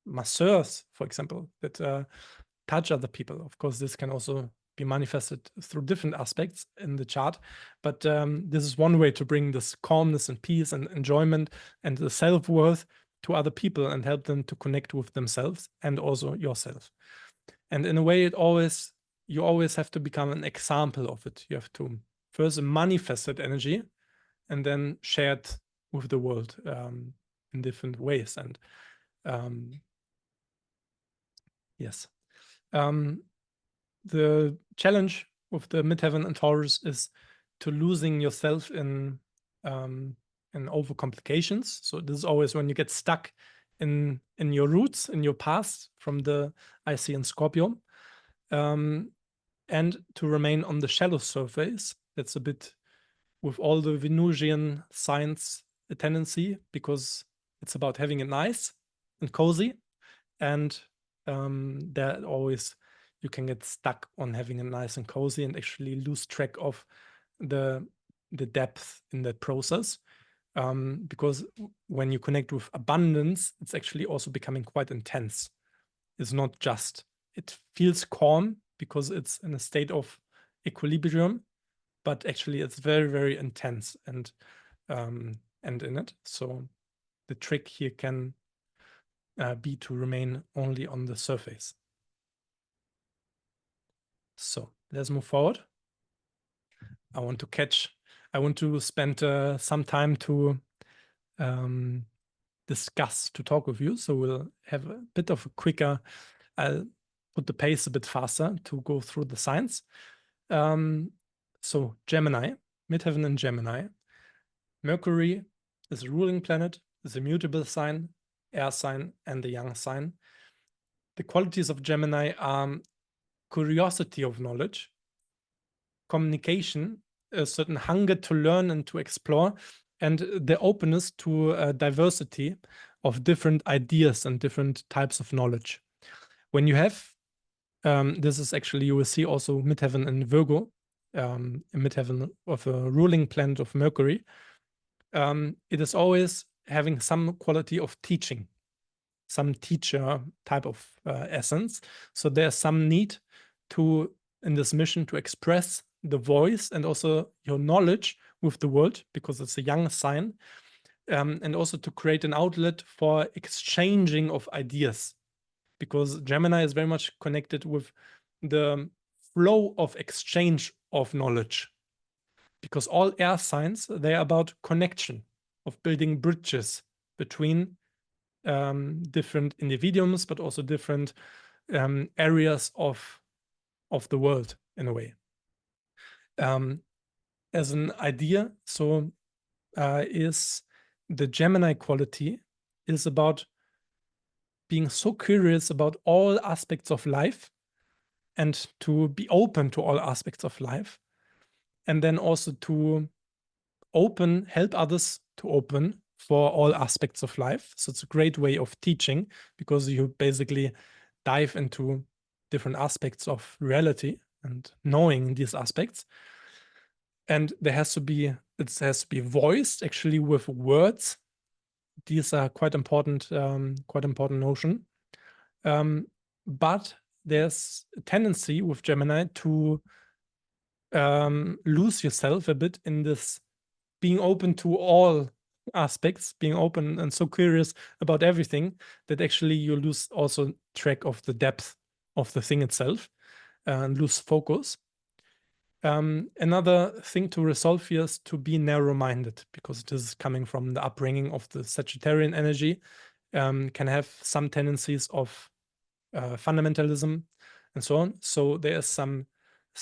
masseurs, for example, that touch other people. Of course, this can also be manifested through different aspects in the chart, but this is one way to bring this calmness and peace and enjoyment and the self-worth to other people and help them to connect with themselves and also yourself. And in a way, you always have to become an example of it. You have to first manifest that energy and then share it with the world in different ways. And yes, the challenge with the midheaven and Taurus is to losing yourself in overcomplications. So this is always when you get stuck in your roots, in your past from the IC and Scorpio, and to remain on the shallow surface. That's a bit with all the Venusian signs a tendency, because it's about having it nice and cozy, and that always you can get stuck on having it nice and cozy and actually lose track of the depth in that process, because when you connect with abundance, it's actually also becoming quite intense. It's not just, it feels calm because it's in a state of equilibrium, but actually it's very, very intense and in it. So the trick here can be to remain only on the surface. So let's move forward. I want to spend some time to discuss, to talk with you. So we'll have a bit of a quicker, I'll put the pace a bit faster to go through the signs. So Gemini, midheaven in Gemini. Mercury is a ruling planet, is a mutable sign, air sign, and the young sign. The qualities of Gemini are curiosity of knowledge, communication, a certain hunger to learn and to explore, and the openness to diversity of different ideas and different types of knowledge. When you have, this is actually, you will see also midheaven in Virgo, midheaven of a ruling planet of Mercury. It is always having some quality of teaching, some teacher type of essence. So there's some need to, in this mission, to express the voice and also your knowledge with the world, because it's a young sign, and also to create an outlet for exchanging of ideas, because Gemini is very much connected with the flow of exchange of knowledge, because all air signs, they're about connection, of building bridges between different individuals, but also different areas of the world in a way. As an idea, so is the Gemini quality is about being so curious about all aspects of life and to be open to all aspects of life, and then also to help others to open for all aspects of life. So it's a great way of teaching, because you basically dive into different aspects of reality and knowing these aspects. And it has to be voiced actually with words. These are quite important notion. But there's a tendency with Gemini to lose yourself a bit in this being open to all aspects, being open and so curious about everything, that actually you lose also track of the depth of the thing itself and lose focus. Another thing to resolve here is to be narrow-minded, because it is coming from the upbringing of the Sagittarian energy, can have some tendencies of fundamentalism and so on. So there is some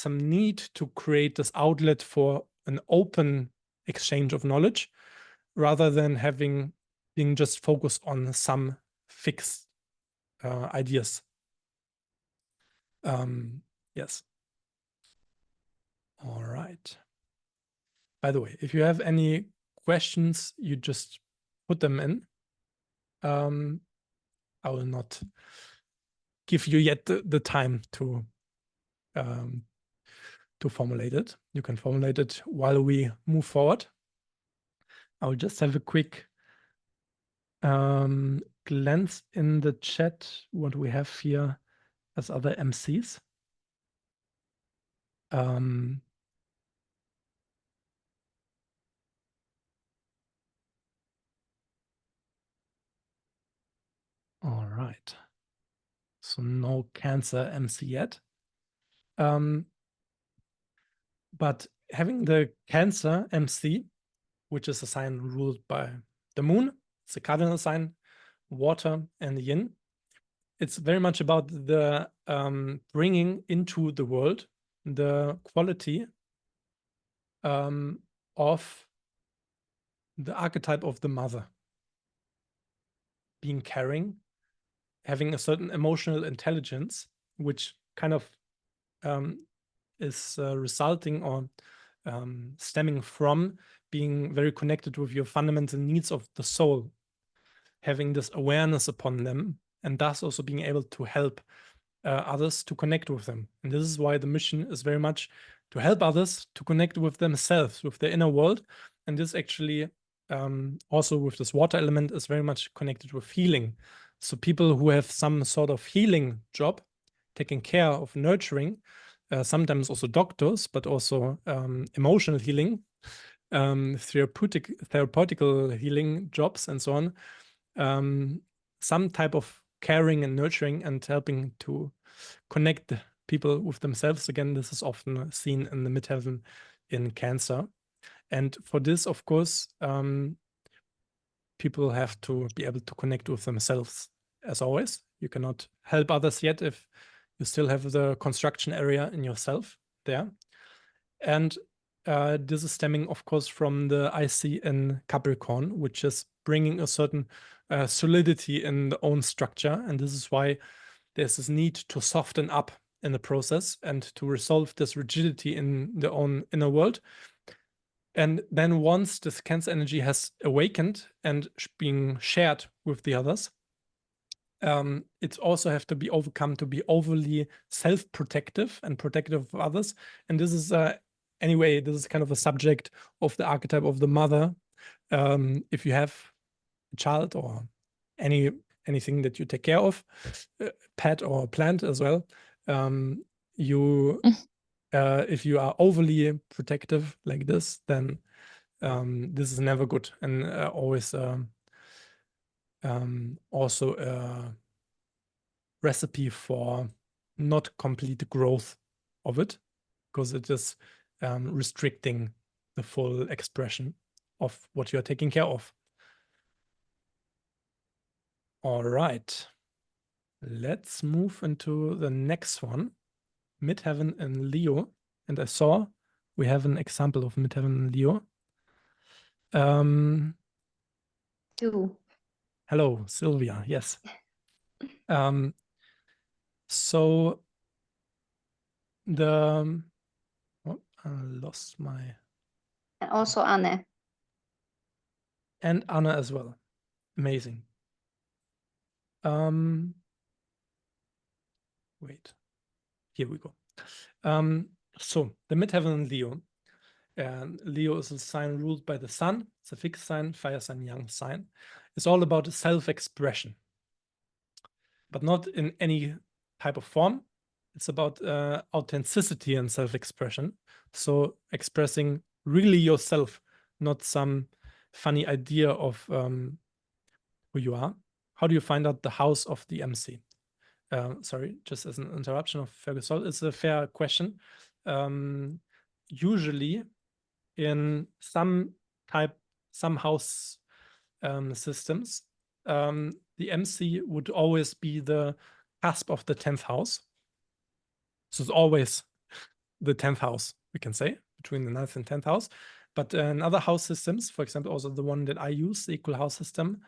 need to create this outlet for an open exchange of knowledge, rather than being just focused on some fixed ideas. Yes. All right. By the way, if you have any questions, you just put them in. I will not give you yet the time to formulate it. You can formulate it while we move forward. I will just have a quick glance in the chat what we have here as other MCs. All right. So no Cancer MC yet. But having the Cancer MC, which is a sign ruled by the moon, it's a cardinal sign, water, and yin. It's very much about the bringing into the world the quality of the archetype of the mother, being caring, having a certain emotional intelligence, which kind of is resulting or stemming from being very connected with your fundamental needs of the soul, having this awareness upon them, and thus also being able to help others to connect with them. And this is why the mission is very much to help others to connect with themselves, with their inner world. And this actually also with this water element is very much connected with healing. So people who have some sort of healing job, taking care of nurturing, sometimes also doctors, but also emotional healing, therapeutical healing jobs, and so on. Some type of caring and nurturing and helping to connect people with themselves. Again, this is often seen in the midheaven in Cancer. And for this, of course, people have to be able to connect with themselves. As always, you cannot help others yet if you still have the construction area in yourself there. And this is stemming, of course, from the IC in Capricorn, which is bringing a certain solidity in the own structure. And this is why there's this need to soften up in the process and to resolve this rigidity in the own inner world. And then once this Cancer energy has awakened and being shared with the others, it also have to be overcome to be overly self-protective and protective of others. And this is anyway, this is kind of a subject of the archetype of the mother. If you have a child or anything that you take care of, pet or plant as well, if you are overly protective like this, then this is never good, and always also a recipe for not complete growth of it, because it is restricting the full expression of what you are taking care of. All right, let's move into the next one, Midheaven in Leo. And I saw we have an example of Midheaven in Leo. Hello, Sylvia. Yes. So the I lost my. And also Anne. And Anna as well. Amazing. Wait. Here we go. So the Midheaven in Leo. Leo is a sign ruled by the sun. It's a fixed sign, fire sign, young sign. It's all about self-expression, but not in any type of form. It's about authenticity and self-expression. So expressing really yourself, not some funny idea of who you are. How do you find out the house of the MC? Sorry, just as an interruption of Ferguson, it's a fair question. Usually in some house systems, the MC would always be the cusp of the 10th house. So it's always the 10th house, we can say, between the 9th and 10th house. But in other house systems, for example, also the one that I use, the equal house system,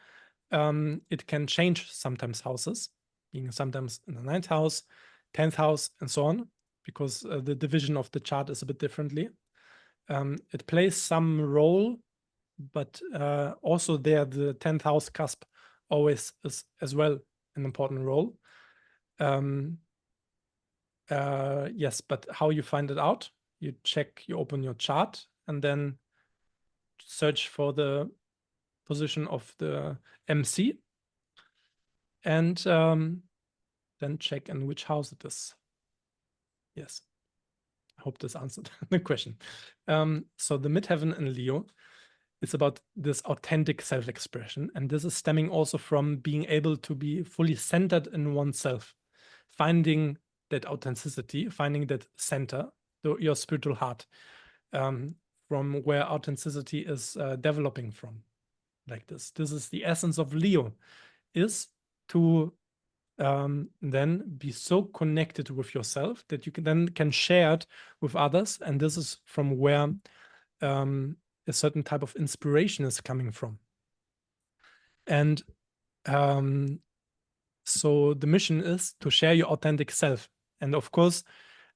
it can change sometimes houses, being sometimes in the 9th house, 10th house, and so on, because the division of the chart is a bit differently. It plays some role, but also there the 10th house cusp always is as well an important role. Yes, but how you find it out? You open your chart and then search for the position of the MC and then check in which house it is. Yes, I hope this answered the question. So the Midheaven in Leo, it's about this authentic self-expression, and this is stemming also from being able to be fully centered in oneself, finding that authenticity, finding that center, your spiritual heart, from where authenticity is developing from, like this. This is the essence of Leo, is to then be so connected with yourself that you can share it with others, and this is from where a certain type of inspiration is coming from. And so the mission is to share your authentic self. And of course,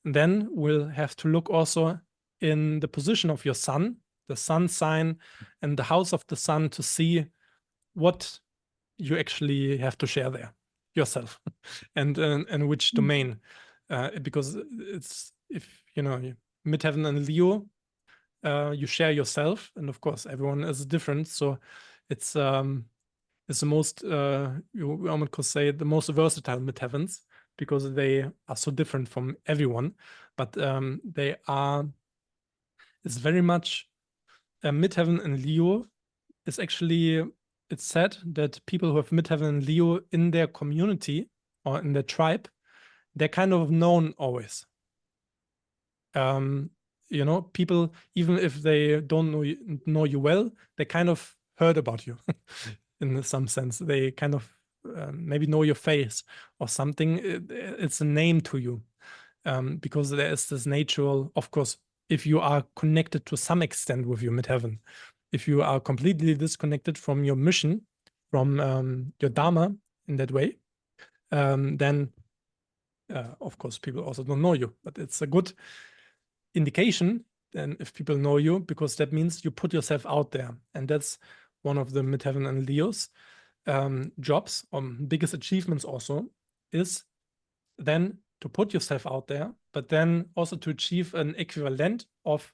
then we'll have to look also in the position of your sun, the sun sign, and the house of the sun to see what you actually have to share there yourself and which domain. Because it's, if you know, Midheaven and Leo, you share yourself, and of course everyone is different, so it's the most you almost could say the most versatile midheavens, because they are so different from everyone, but they are, it's very much Midheaven and Leo is actually, it's said that people who have Midheaven and Leo in their community or in their tribe, they're kind of known always. You know, people, even if they don't know you well, they kind of heard about you in some sense. They kind of maybe know your face or something. It's a name to you, because there is this natural, of course, if you are connected to some extent with your midheaven. If you are completely disconnected from your mission, from your Dharma in that way, then of course people also don't know you, but it's a good indication then if people know you, because that means you put yourself out there. And that's one of the midheaven and Leo's jobs, biggest achievements also, is then to put yourself out there, but then also to achieve an equivalent of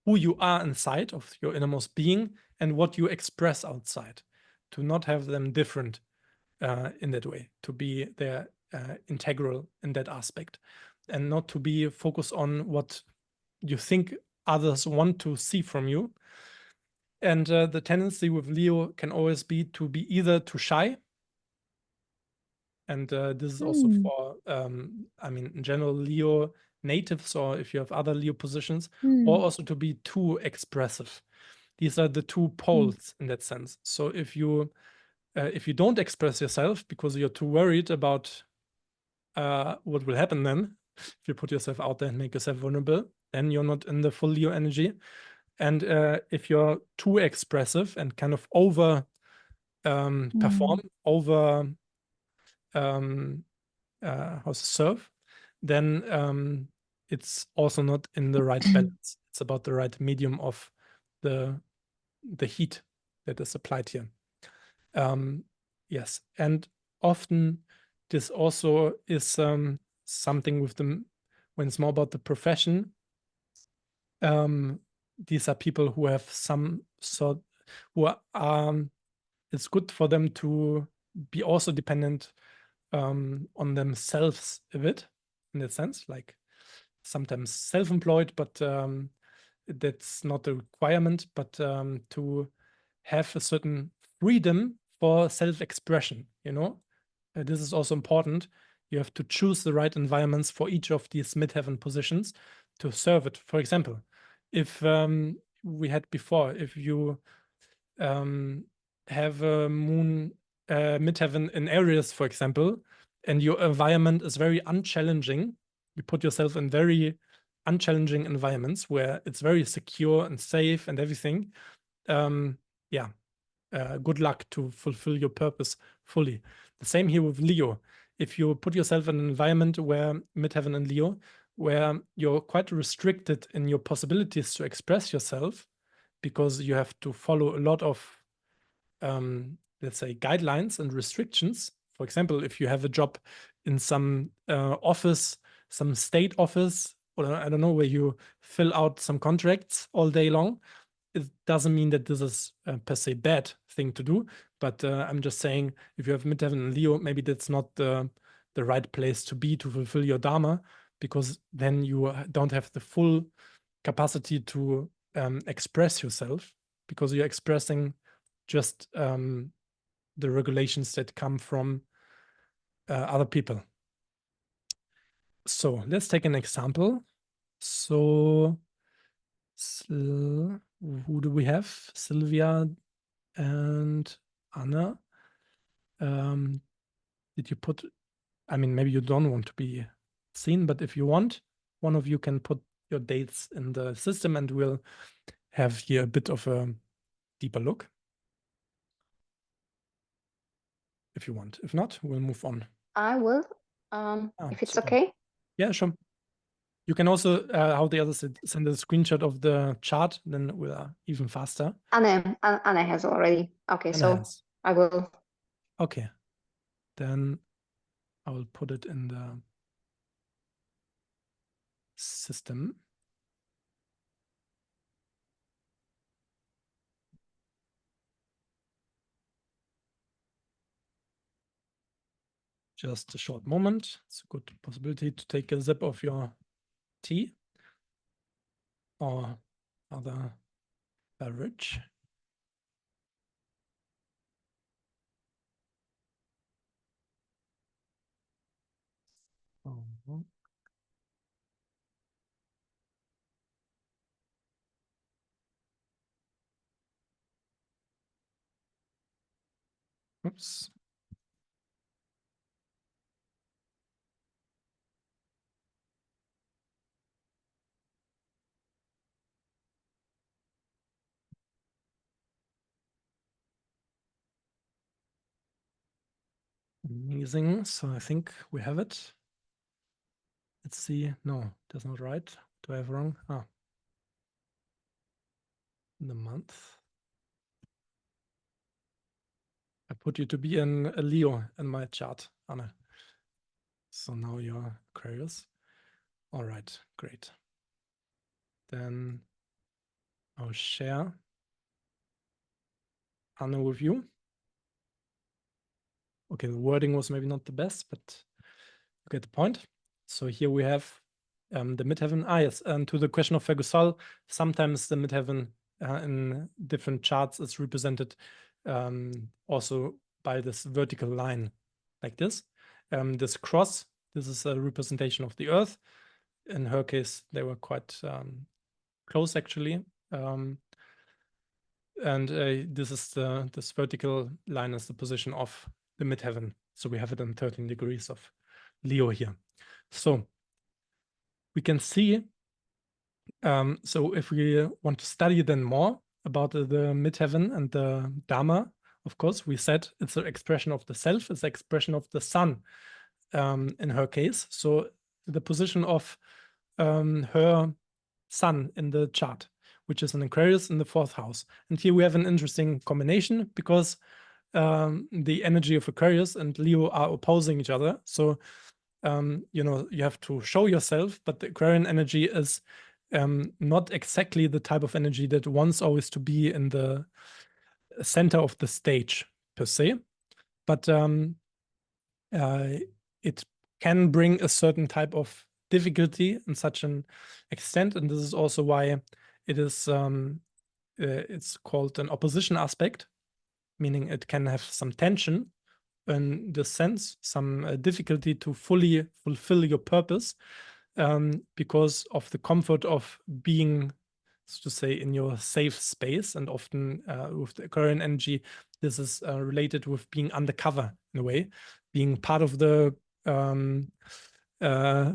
who you are inside of your innermost being and what you express outside, to not have them different in that way, to be there integral in that aspect, and not to be focused on what you think others want to see from you. And the tendency with Leo can always be to be either too shy, and this is also for, I mean, in general, Leo natives, or if you have other Leo positions, or also to be too expressive. These are the two poles in that sense. So if you don't express yourself because you're too worried about what will happen then, if you put yourself out there and make yourself vulnerable, then you're not in the full Leo energy. And if you're too expressive and kind of over perform, over how to serve, then it's also not in the right balance. It's about the right medium of the heat that is applied here. Yes, and often this also is something with them when it's more about the profession. These are people who have some sort, who are, it's good for them to be also dependent on themselves a bit, in that sense, like sometimes self-employed, but that's not a requirement, but to have a certain freedom for self-expression, you know? This is also important. You have to choose the right environments for each of these midheaven positions to serve it. For example, if we had before, if you have a moon midheaven in Aries, for example, and your environment is very unchallenging, you put yourself in very unchallenging environments where it's very secure and safe and everything. Yeah, good luck to fulfill your purpose fully. The same here with Leo. If you put yourself in an environment where midheaven and Leo, where you're quite restricted in your possibilities to express yourself, because you have to follow a lot of let's say guidelines and restrictions. For example, if you have a job in some office, some state office, or I don't know, where you fill out some contracts all day long, it doesn't mean that this is per se bad thing to do. But I'm just saying, if you have midheaven and Leo, maybe that's not the right place to be to fulfill your Dharma, because then you don't have the full capacity to express yourself, because you're expressing just the regulations that come from other people. So let's take an example. So who do we have? Sylvia and Anna. Did you put, I mean, maybe you don't want to be seen, but if you want, one of you can put your dates in the system and we'll have here a bit of a deeper look. If you want. If not, we'll move on. I will, if it's super. okay. Yeah, sure. You can also, how the others said, send a screenshot of the chart, then we're even faster. Anne has already. Okay, Anna so has. I will. Okay. Then I will put it in the system. Just a short moment. It's a good possibility to take a sip of your tea or other beverage. Oh. Oops. Amazing. So I think we have it. Let's see. No, that's not right. Do I have wrong? Ah. The month. I put you to be a Leo in my chart, Anna. So now you're Aquarius. All right, great. Then I'll share Anna with you. Okay, the wording was maybe not the best, but you get the point. So here we have the midheaven. Ah, yes, and to the question of Fergusal, sometimes the midheaven in different charts is represented also by this vertical line like this. This cross, this is a representation of the Earth. In her case, they were quite close actually. And this is this vertical line is the position of the midheaven. So we have it in 13 degrees of Leo here. So we can see, so if we want to study then more about the midheaven and the Dharma, of course, we said it's an expression of the self, it's an expression of the sun in her case. So the position of her sun in the chart, which is an Aquarius in the 4th house. And here we have an interesting combination because the energy of Aquarius and Leo are opposing each other. So, you know, you have to show yourself, but the Aquarian energy is not exactly the type of energy that wants always to be in the center of the stage per se. But it can bring a certain type of difficulty in such an extent, and this is also why it is it's called an opposition aspect, meaning it can have some tension in the sense, some difficulty to fully fulfill your purpose because of the comfort of being, so to say, in your safe space. And often with the current energy, this is related with being undercover in a way, being part of the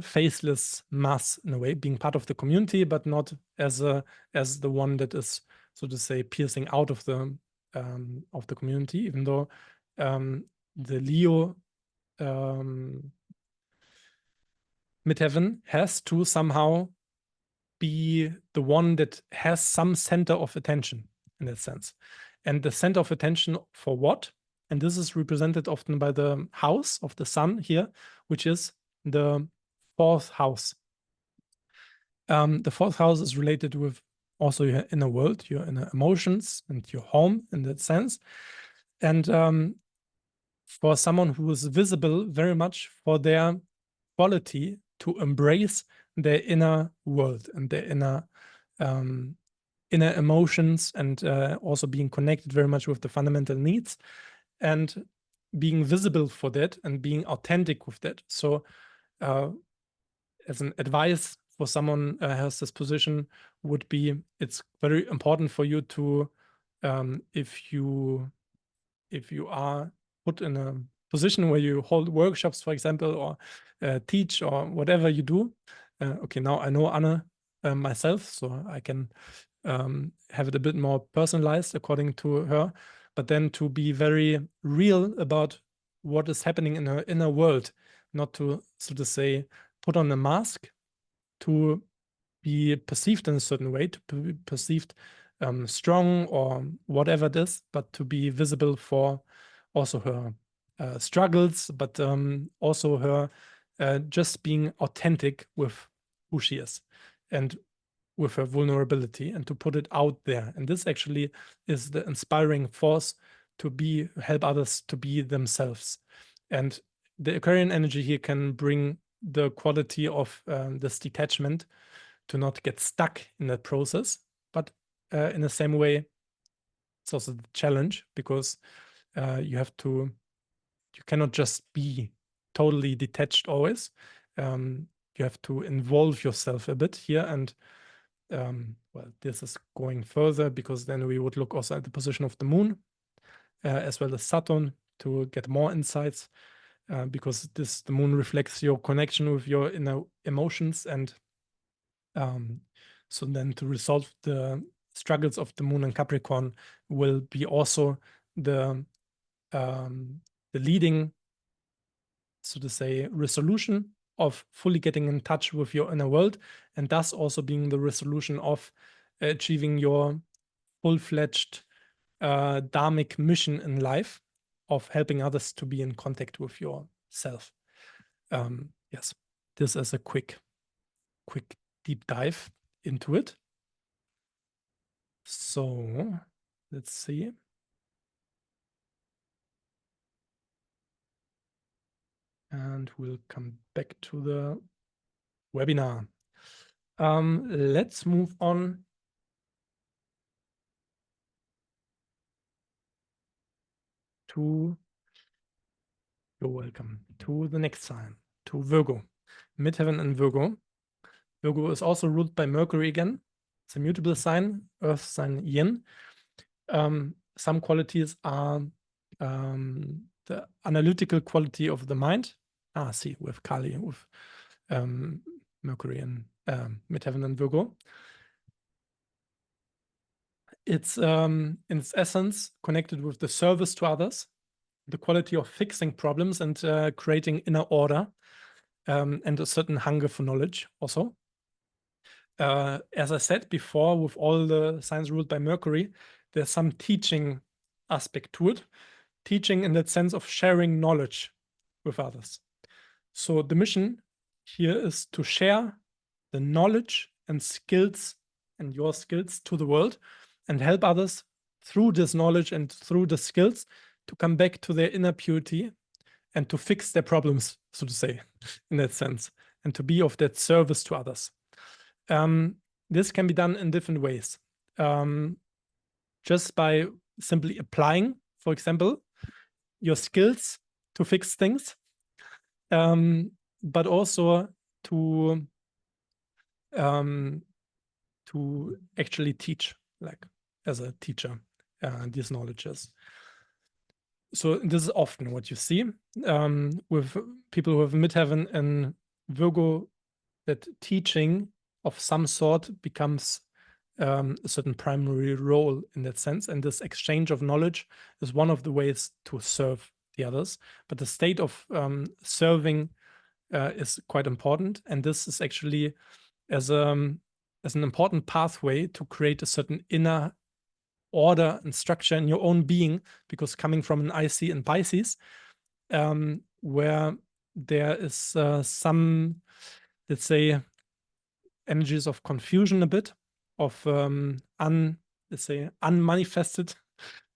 faceless mass in a way, being part of the community, but not as the one that is, so to say, piercing out of the community. Even though the Leo midheaven has to somehow be the one that has some center of attention in that sense. And the center of attention for what? And this is represented often by the house of the sun here, which is the 4th house. The 4th house is related with also your inner world, your inner emotions, and your home in that sense. And for someone who is visible very much for their quality to embrace their inner world and their inner emotions, and also being connected very much with the fundamental needs and being visible for that and being authentic with that. So as an advice for someone who has this position would be, it's very important for you to, if you are put in a position where you hold workshops, for example, or teach or whatever you do. Okay, now I know Anna myself, so I can have it a bit more personalized according to her, but then to be very real about what is happening in her inner world, not to, so to say, put on a mask to be perceived in a certain way, to be perceived strong or whatever it is, but to be visible for also her struggles, but also her just being authentic with who she is and with her vulnerability, and to put it out there. And this actually is the inspiring force to help others to be themselves. And the Aquarian energy here can bring the quality of this detachment, to not get stuck in that process. But in the same way, it's also the challenge, because you cannot just be totally detached always. You have to involve yourself a bit here. And well, this is going further, because then we would look also at the position of the moon as well as Saturn to get more insights, because the moon reflects your connection with your inner emotions. And so then to resolve the struggles of the moon and Capricorn will be also the leading so to say, resolution of fully getting in touch with your inner world, and thus also being the resolution of achieving your full-fledged dharmic mission in life of helping others to be in contact with yourself. Yes, this is a quick deep dive into it. So let's see. And we'll come back to the webinar. Let's move on to, you're welcome, to the next sign, to Virgo. Midheaven in Virgo. Virgo is also ruled by Mercury again. It's a mutable sign, earth sign yin. Some qualities are the analytical quality of the mind. See, with Kali, with Mercury and Midheaven and Virgo. It's in its essence connected with the service to others, the quality of fixing problems and creating inner order, and a certain hunger for knowledge also. As I said before, with all the signs ruled by Mercury, there's some teaching aspect to it. Teaching in that sense of sharing knowledge with others. So the mission here is to share the knowledge and skills and your skills to the world and help others through this knowledge and through the skills to come back to their inner purity and to fix their problems, so to say, in that sense, and to be of that service to others. This can be done in different ways. Just by simply applying, for example, your skills to fix things, but also to actually teach, like as a teacher, these knowledges. So this is often what you see with people who have midheaven and Virgo, that teaching of some sort becomes a certain primary role in that sense. And this exchange of knowledge is one of the ways to serve the others. But the state of serving is quite important. And this is actually as an important pathway to create a certain inner order and structure in your own being, because coming from an IC in Pisces, where there is some, let's say, energies of confusion a bit, of let's say unmanifested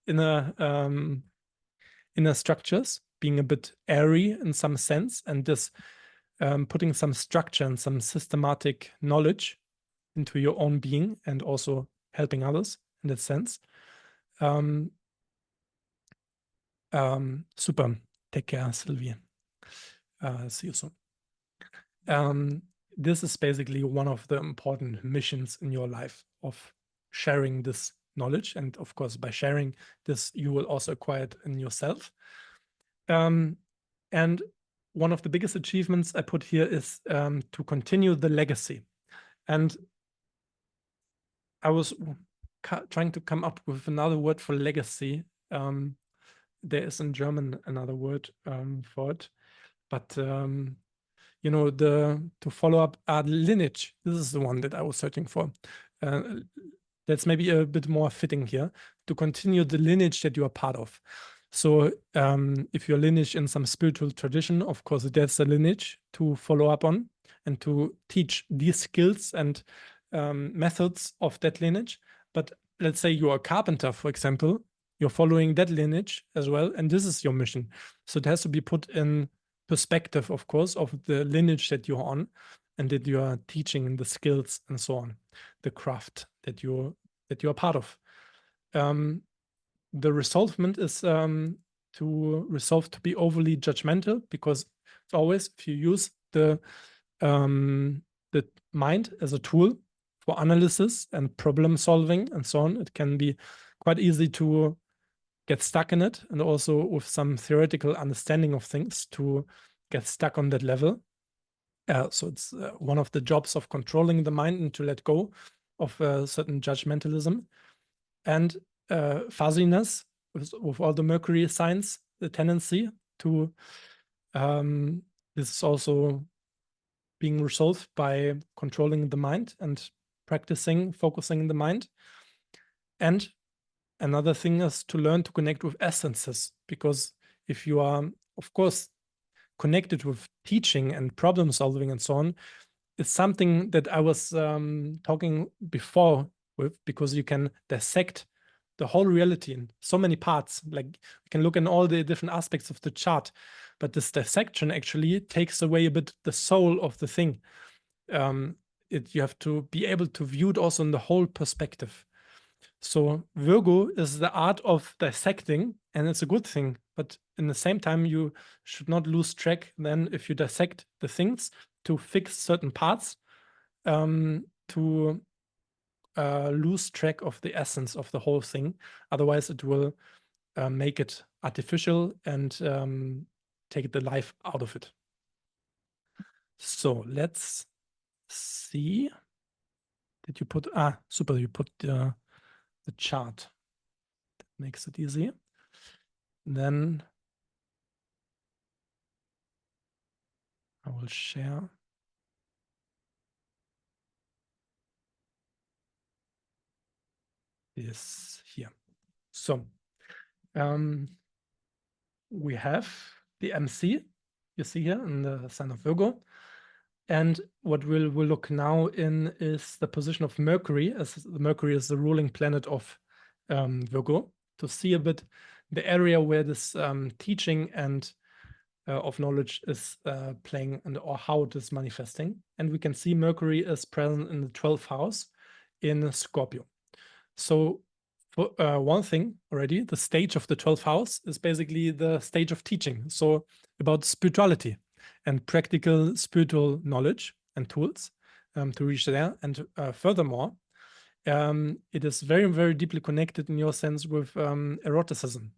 inner structures, being a bit airy in some sense, and this putting some structure and some systematic knowledge into your own being and also helping others in that sense. Super. Take care, Sylvie. See you soon. This is basically one of the important missions in your life of sharing this knowledge. And of course, by sharing this, you will also acquire it in yourself. And one of the biggest achievements I put here is to continue the legacy. And I was trying to come up with another word for legacy. There is in German another word for it, but you know, to follow up lineage. This is the one that I was searching for. That's maybe a bit more fitting here, to continue the lineage that you are part of. So if you're lineage in some spiritual tradition, of course, that's a lineage to follow up on and to teach these skills and methods of that lineage. But let's say you're a carpenter, for example, you're following that lineage as well, and this is your mission. So it has to be put in perspective, of course, of the lineage that you're on and that you are teaching, and the skills and so on, the craft that you're part of. The resolvement is to resolve to be overly judgmental, because it's always, if you use the mind as a tool for analysis and problem solving and so on, it can be quite easy to get stuck in it, and also with some theoretical understanding of things to get stuck on that level. So it's one of the jobs of controlling the mind and to let go of certain judgmentalism. And fuzziness, with all the Mercury signs, the tendency to This is also being resolved by controlling the mind and practicing, focusing the mind. And another thing is to learn to connect with essences, because if you are, of course, connected with teaching and problem solving and so on, it's something that I was talking before with, because you can dissect the whole reality in so many parts. Like you can look in all the different aspects of the chart, but this dissection actually takes away a bit the soul of the thing. You have to be able to view it also in the whole perspective. So Virgo is the art of dissecting, and it's a good thing. But in the same time, you should not lose track then if you dissect the things to fix certain parts, to lose track of the essence of the whole thing. Otherwise, it will make it artificial and take the life out of it. So let's see. Did you put, super, you put the chart. That makes it easy. Then I will share this here. So we have the MC, you see here in the sign of Virgo. And what we'll look now in is the position of Mercury, as Mercury is the ruling planet of Virgo, to see a bit the area where this teaching and of knowledge is playing, and or how it is manifesting. And we can see Mercury is present in the 12th house in Scorpio. So for one thing already, the stage of the 12th house is basically the stage of teaching. So about spirituality and practical spiritual knowledge and tools to reach there. And furthermore, it is very, very deeply connected in your sense with eroticism.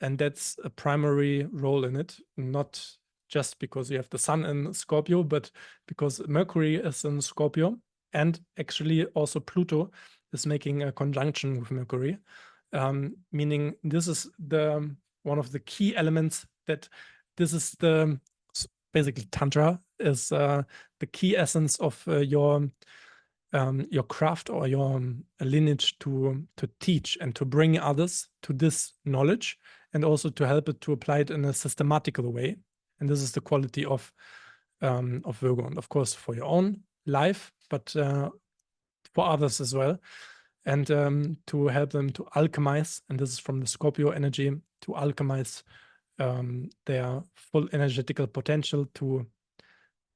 And that's a primary role in it, not just because you have the sun in Scorpio, but because Mercury is in Scorpio, and actually also Pluto is making a conjunction with Mercury, meaning this is the one of the key elements, that this is the basically Tantra is the key essence of your craft or your lineage to teach and to bring others to this knowledge, and also to help it to apply it in a systematical way. And this is the quality of Virgo, and of course for your own life, but for others as well, and to help them to alchemize. And this is from the Scorpio energy, to alchemize their full energetical potential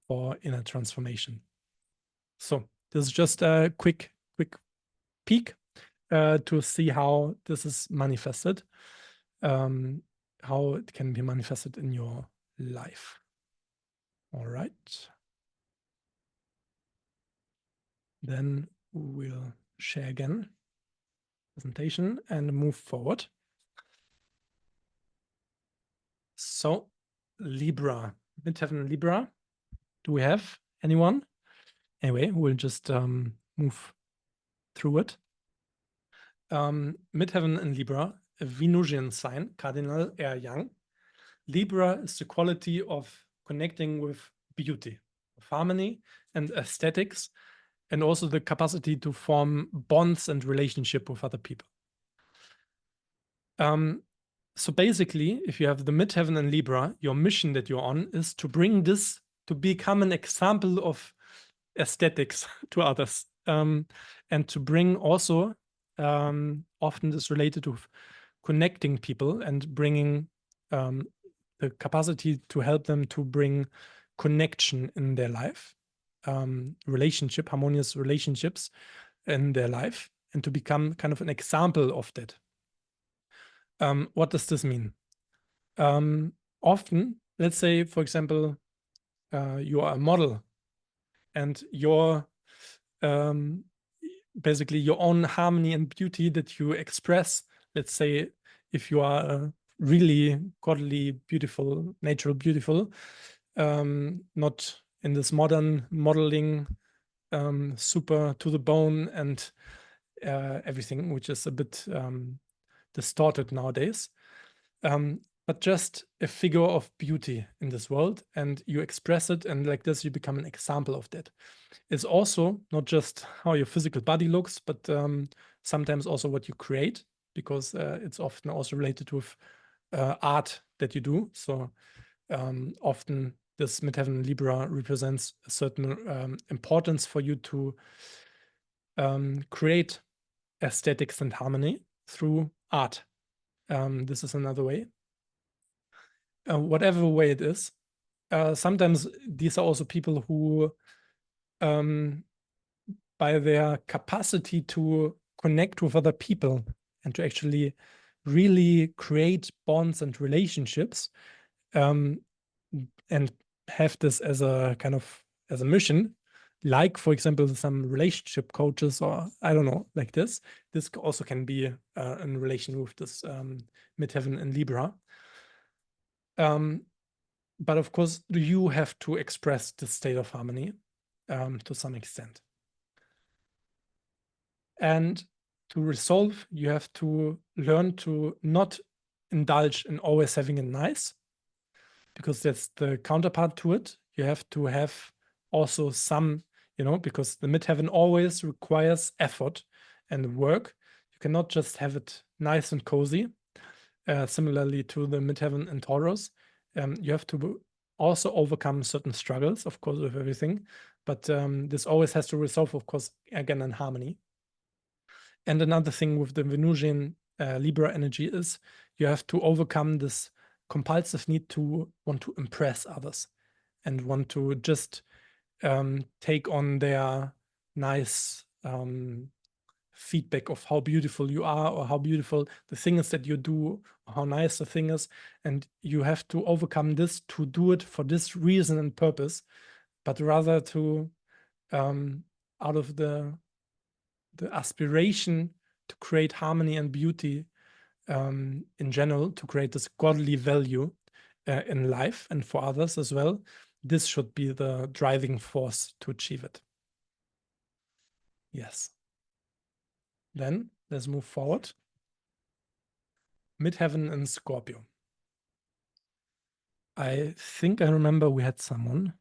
for inner transformation. So this is just a quick peek to see how this is manifested, how it can be manifested in your life. All right. Then we'll share again presentation and move forward. So Libra, midheaven Libra. Do we have anyone? Anyway, we'll just move through it. Midheaven in Libra, a Venusian sign, cardinal air young. Libra is the quality of connecting with beauty, of harmony and aesthetics, and also the capacity to form bonds and relationship with other people. So basically, if you have the midheaven in Libra, your mission that you're on is to bring this to become an example of aesthetics to others, and to bring also, often this related to connecting people and bringing the capacity to help them to bring connection in their life, harmonious relationships in their life, and to become kind of an example of that. What does this mean? Often, let's say, for example, you are a model, and your basically your own harmony and beauty that you express. Let's say if you are really godly, beautiful, natural, beautiful, not in this modern modeling, super to the bone and everything, which is a bit distorted nowadays. but just a figure of beauty in this world, and you express it, and like this you become an example of that. It's also not just how your physical body looks, but sometimes also what you create, because it's often also related with art that you do. So often this midheaven Libra represents a certain importance for you to create aesthetics and harmony through art. This is another way. Whatever way it is, sometimes these are also people who, by their capacity to connect with other people and to actually really create bonds and relationships, and have this as a kind of as a mission, like for example some relationship coaches, or I don't know, like this also can be in relation with this midheaven in Libra. But of course you have to express the state of harmony to some extent. And to resolve, you have to learn to not indulge in always having it nice, because that's the counterpart to it. You have to have also some, because the midheaven always requires effort and work. You cannot just have it nice and cozy. Similarly to the midheaven in Taurus, you have to also overcome certain struggles, of course, with everything. But this always has to resolve, of course, again in harmony. And another thing with the Venusian Libra energy is you have to overcome this compulsive need to want to impress others and want to just take on their nice feedback of how beautiful you are, or how beautiful the thing is that you do, or how nice the thing is. And you have to overcome this to do it for this reason and purpose, but rather to out of the aspiration to create harmony and beauty in general, to create this godly value in life and for others as well. This should be the driving force to achieve it. Yes. Then let's move forward. Midheaven in Scorpio. I think I remember we had someone.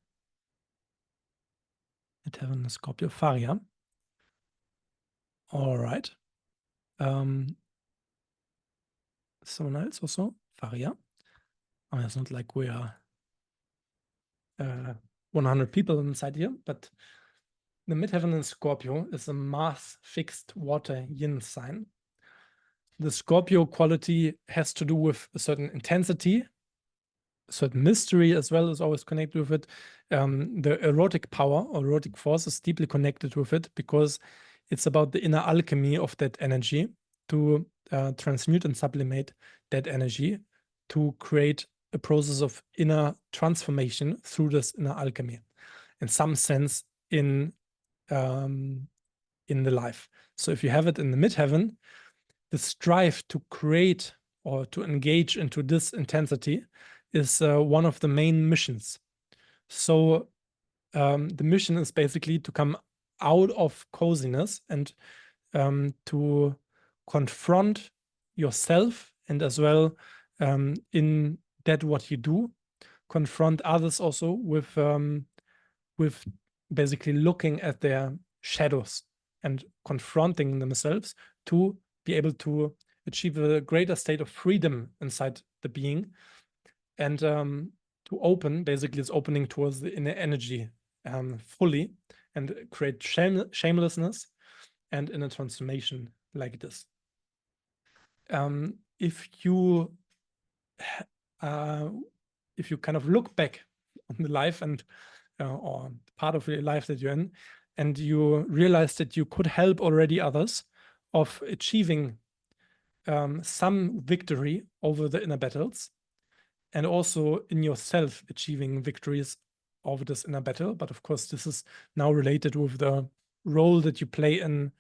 Midheaven in Scorpio, Faria. All right. Someone else also, Faria. I mean, it's not like we are 100 people inside here, but the midheaven in Scorpio is a Mars fixed water yin sign. The Scorpio quality has to do with a certain intensity, a certain mystery as well is always connected with it. The erotic power or erotic force is deeply connected with it, because it's about the inner alchemy of that energy, to transmute and sublimate that energy, to create a process of inner transformation through this inner alchemy, in some sense in the life. So if you have it in the midheaven, the strive to create or to engage into this intensity is one of the main missions. So the mission is basically to come out of coziness and to confront yourself, and as well in that what you do, confront others also with basically looking at their shadows and confronting themselves to be able to achieve a greater state of freedom inside the being, and to open, basically it's opening towards the inner energy fully, and create shamelessness and inner transformation like this. If you kind of look back on the life and or part of your life that you're in, and you realize that you could help already others of achieving some victory over the inner battles, and also in yourself achieving victories over this inner battle. But of course, this is now related with the role that you play in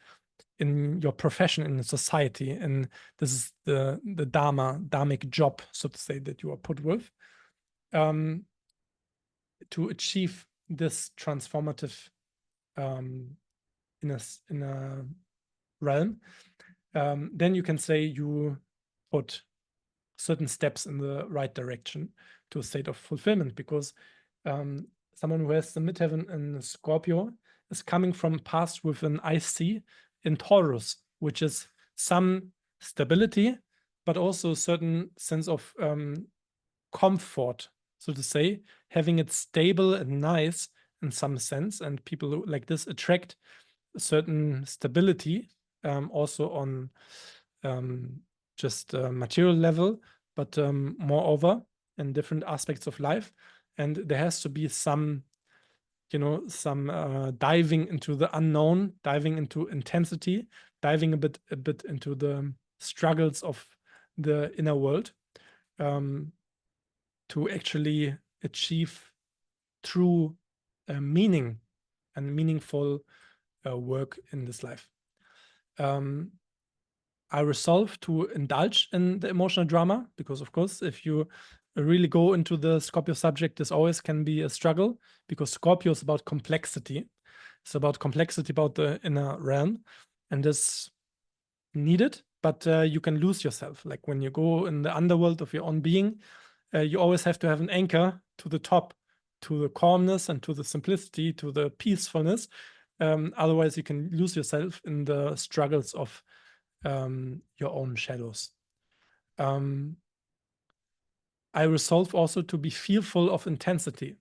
your profession, in society, and this is the dharmic job, so to say, that you are put with to achieve this transformative in a realm. Then you can say you put certain steps in the right direction to a state of fulfillment, because someone who has the midheaven in Scorpio is coming from past with an IC in Taurus, which is some stability, but also a certain sense of comfort, so to say, having it stable and nice in some sense. And people like this attract a certain stability, also on just material level, but moreover in different aspects of life. And there has to be some, some diving into the unknown, diving into intensity, diving a bit into the struggles of the inner world, to actually achieve true meaning and meaningful work in this life. I resolve to indulge in the emotional drama because, of course, if you really go into the Scorpio subject, this always can be a struggle, because Scorpio is about complexity. It's about complexity, about the inner realm, and this needed, but you can lose yourself. Like when you go in the underworld of your own being, you always have to have an anchor to the top, to the calmness and to the simplicity, to the peacefulness. Otherwise, you can lose yourself in the struggles of your own shadows. I resolve also to be fearful of intensity,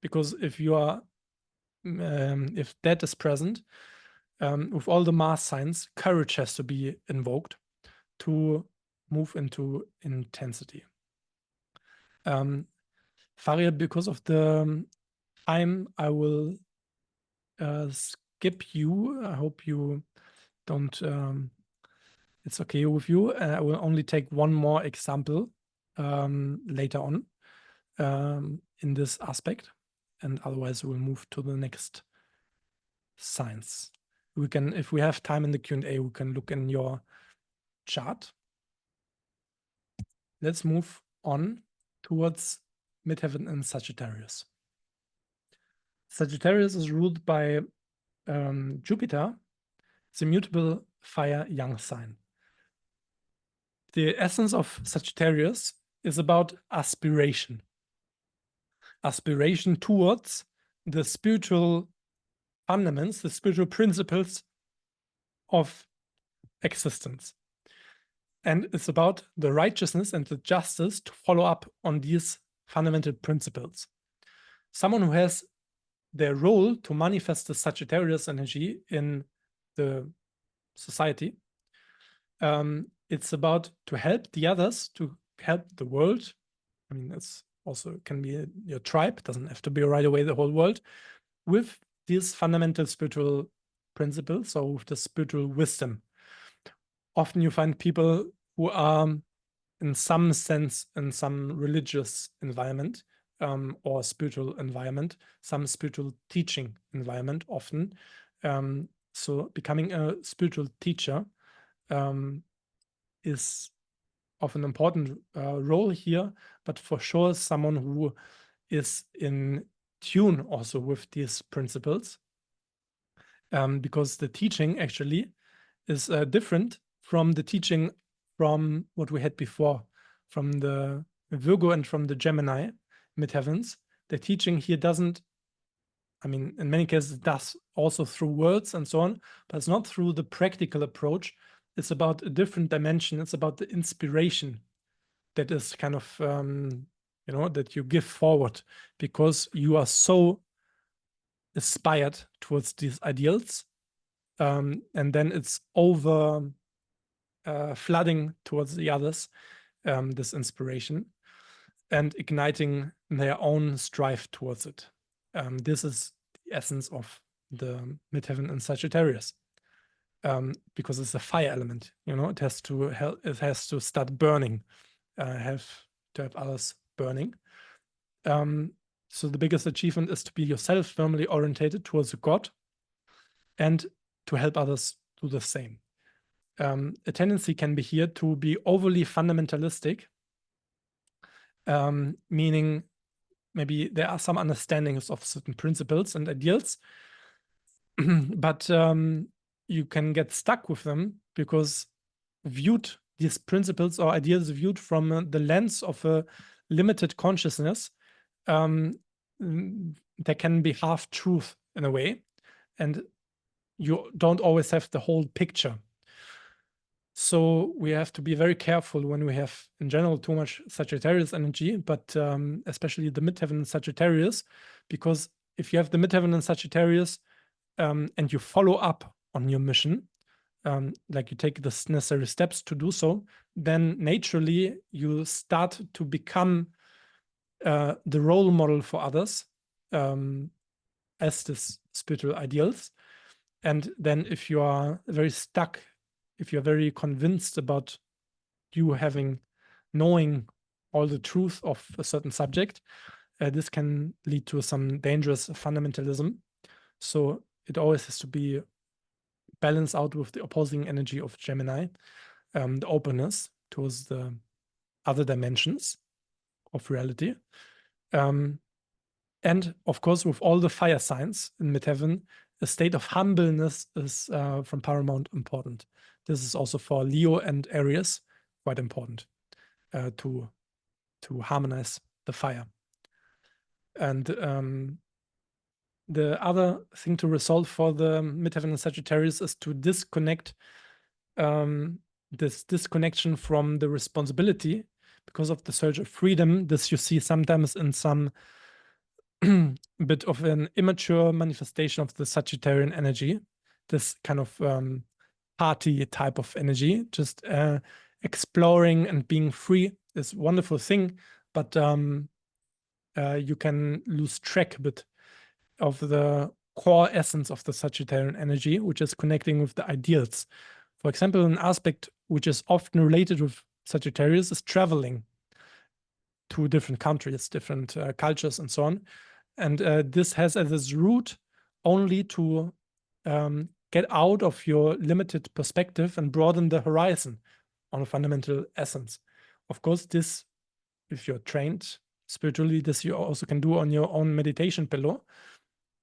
because if you are, if that is present, with all the Mars signs, courage has to be invoked to move into intensity. Faria, because of the time, I will skip you. I hope you don't, it's okay with you. I will only take one more example later on in this aspect, and otherwise we'll move to the next signs. We can, if we have time in the Q&A, we can look in your chart. Let's move on towards midheaven and Sagittarius. Sagittarius is ruled by Jupiter. It's a mutable fire young sign. The essence of Sagittarius is about aspiration. Aspiration towards the spiritual fundaments, the spiritual principles of existence. And it's about the righteousness and the justice to follow up on these fundamental principles. Someone who has their role to manifest the Sagittarius energy in the society, it's about to help the others, to help the world. I mean, it's also can be your tribe, it doesn't have to be right away the whole world, with these fundamental spiritual principles, so with the spiritual wisdom. Often you find people who are, in some sense, in some religious environment or spiritual environment, some spiritual teaching environment often. So becoming a spiritual teacher is of an important role here, but for sure someone who is in tune also with these principles, because the teaching actually is different from the teaching from what we had before, from the Virgo and from the Gemini midheavens. The teaching here doesn't, I mean, in many cases it does also through words and so on, but it's not through the practical approach. It's about a different dimension. It's about the inspiration that is kind of, that you give forward because you are so aspired towards these ideals. And then it's over flooding towards the others, this inspiration, and igniting their own strive towards it. This is the essence of the midheaven in Sagittarius, because it's a fire element. It has to help. It has to start burning. Have to have others burning. So the biggest achievement is to be yourself firmly orientated towards God, and to help others do the same. A tendency can be here to be overly fundamentalistic, meaning maybe there are some understandings of certain principles and ideals, but you can get stuck with them because viewed these principles or ideas viewed from the lens of a limited consciousness, there can be half truth in a way, and you don't always have the whole picture. So we have to be very careful when we have, in general, too much Sagittarius energy, but especially the midheaven in Sagittarius, because if you have the midheaven in Sagittarius and you follow up on your mission, like you take the necessary steps to do so, then naturally you start to become the role model for others as this spiritual ideals. And then if you are very stuck, if you're very convinced about you knowing all the truth of a certain subject, this can lead to some dangerous fundamentalism. So it always has to be balanced out with the opposing energy of Gemini, the openness towards the other dimensions of reality. And of course, with all the fire signs in midheaven, a state of humbleness is from paramount important. This is also for Leo and Aries quite important to harmonize the fire. And the other thing to resolve for the midheaven in Sagittarius is to disconnect this disconnection from the responsibility because of the surge of freedom. This you see sometimes in some bit of an immature manifestation of the Sagittarian energy, this kind of party type of energy, just exploring and being free is a wonderful thing, but you can lose track a bit of the core essence of the Sagittarian energy, which is connecting with the ideals. For example, an aspect which is often related with Sagittarius is traveling to different countries, different cultures, and so on. And this has as its root only to get out of your limited perspective and broaden the horizon on a fundamental essence. Of course, this, if you're trained spiritually, this you also can do on your own meditation pillow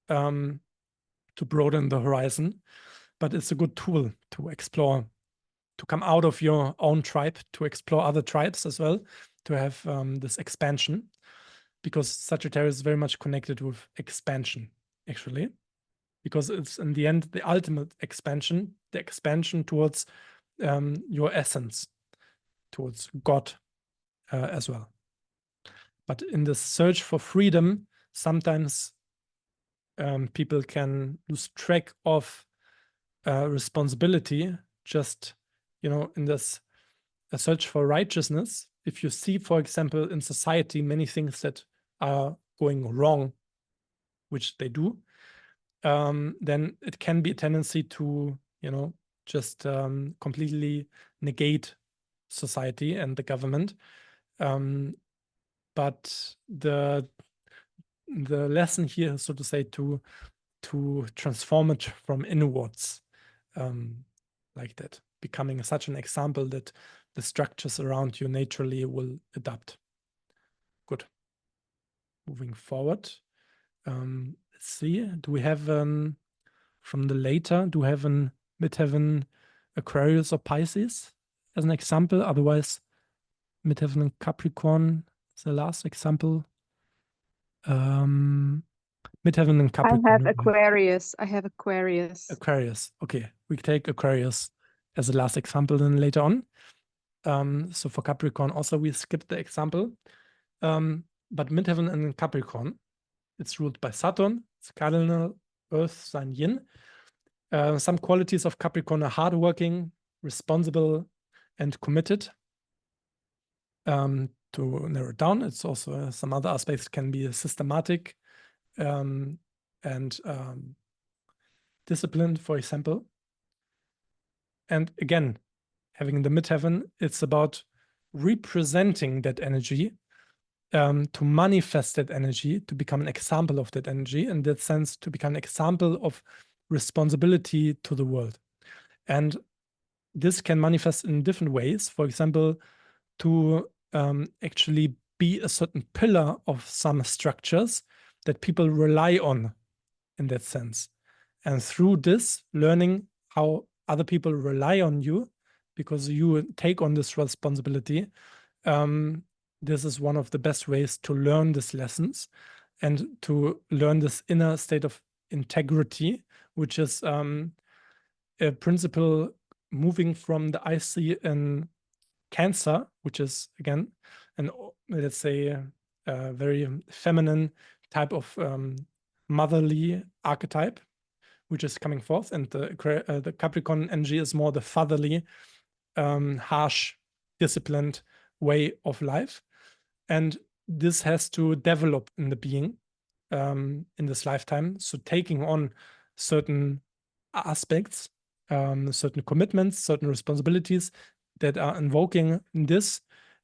to broaden the horizon. But it's a good tool to explore, to come out of your own tribe, to explore other tribes as well, to have this expansion, because Sagittarius is very much connected with expansion, actually, because it's in the end the ultimate expansion, the expansion towards your essence, towards God as well. But in the search for freedom, sometimes people can lose track of responsibility, just, in this search for righteousness. If you see, for example, in society, many things that are going wrong, which they do, then it can be a tendency to, just completely negate society and the government. But the lesson here is, so to say, to transform it from inwards, like that, becoming such an example that the structures around you naturally will adapt. Good. Moving forward. Let's see. Do we have from the later? Do we have an midheaven Aquarius or Pisces as an example? Otherwise, midheaven Capricorn is the last example. Midheaven and Capricorn. I have Aquarius. Aquarius. Okay, we take Aquarius as the last example then later on. So for Capricorn also we skipped the example. But midheaven and Capricorn, it's ruled by Saturn. It's cardinal Earth sign Yin. Some qualities of Capricorn are hardworking, responsible, and committed. To narrow it down, it's also some other aspects can be systematic and disciplined, for example. And again, having the midheaven, it's about representing that energy, to manifest that energy, to become an example of that energy, in that sense, to become an example of responsibility to the world. And this can manifest in different ways. For example, to actually be a certain pillar of some structures that people rely on in that sense. And through this, learning how other people rely on you because you take on this responsibility. This is one of the best ways to learn these lessons and to learn this inner state of integrity, which is a principle moving from the I see in Cancer, which is again an, let's say, a very feminine type of motherly archetype, which is coming forth, and the Capricorn energy is more the fatherly, harsh, disciplined way of life, and this has to develop in the being in this lifetime. So taking on certain aspects, certain commitments, certain responsibilities that are invoking this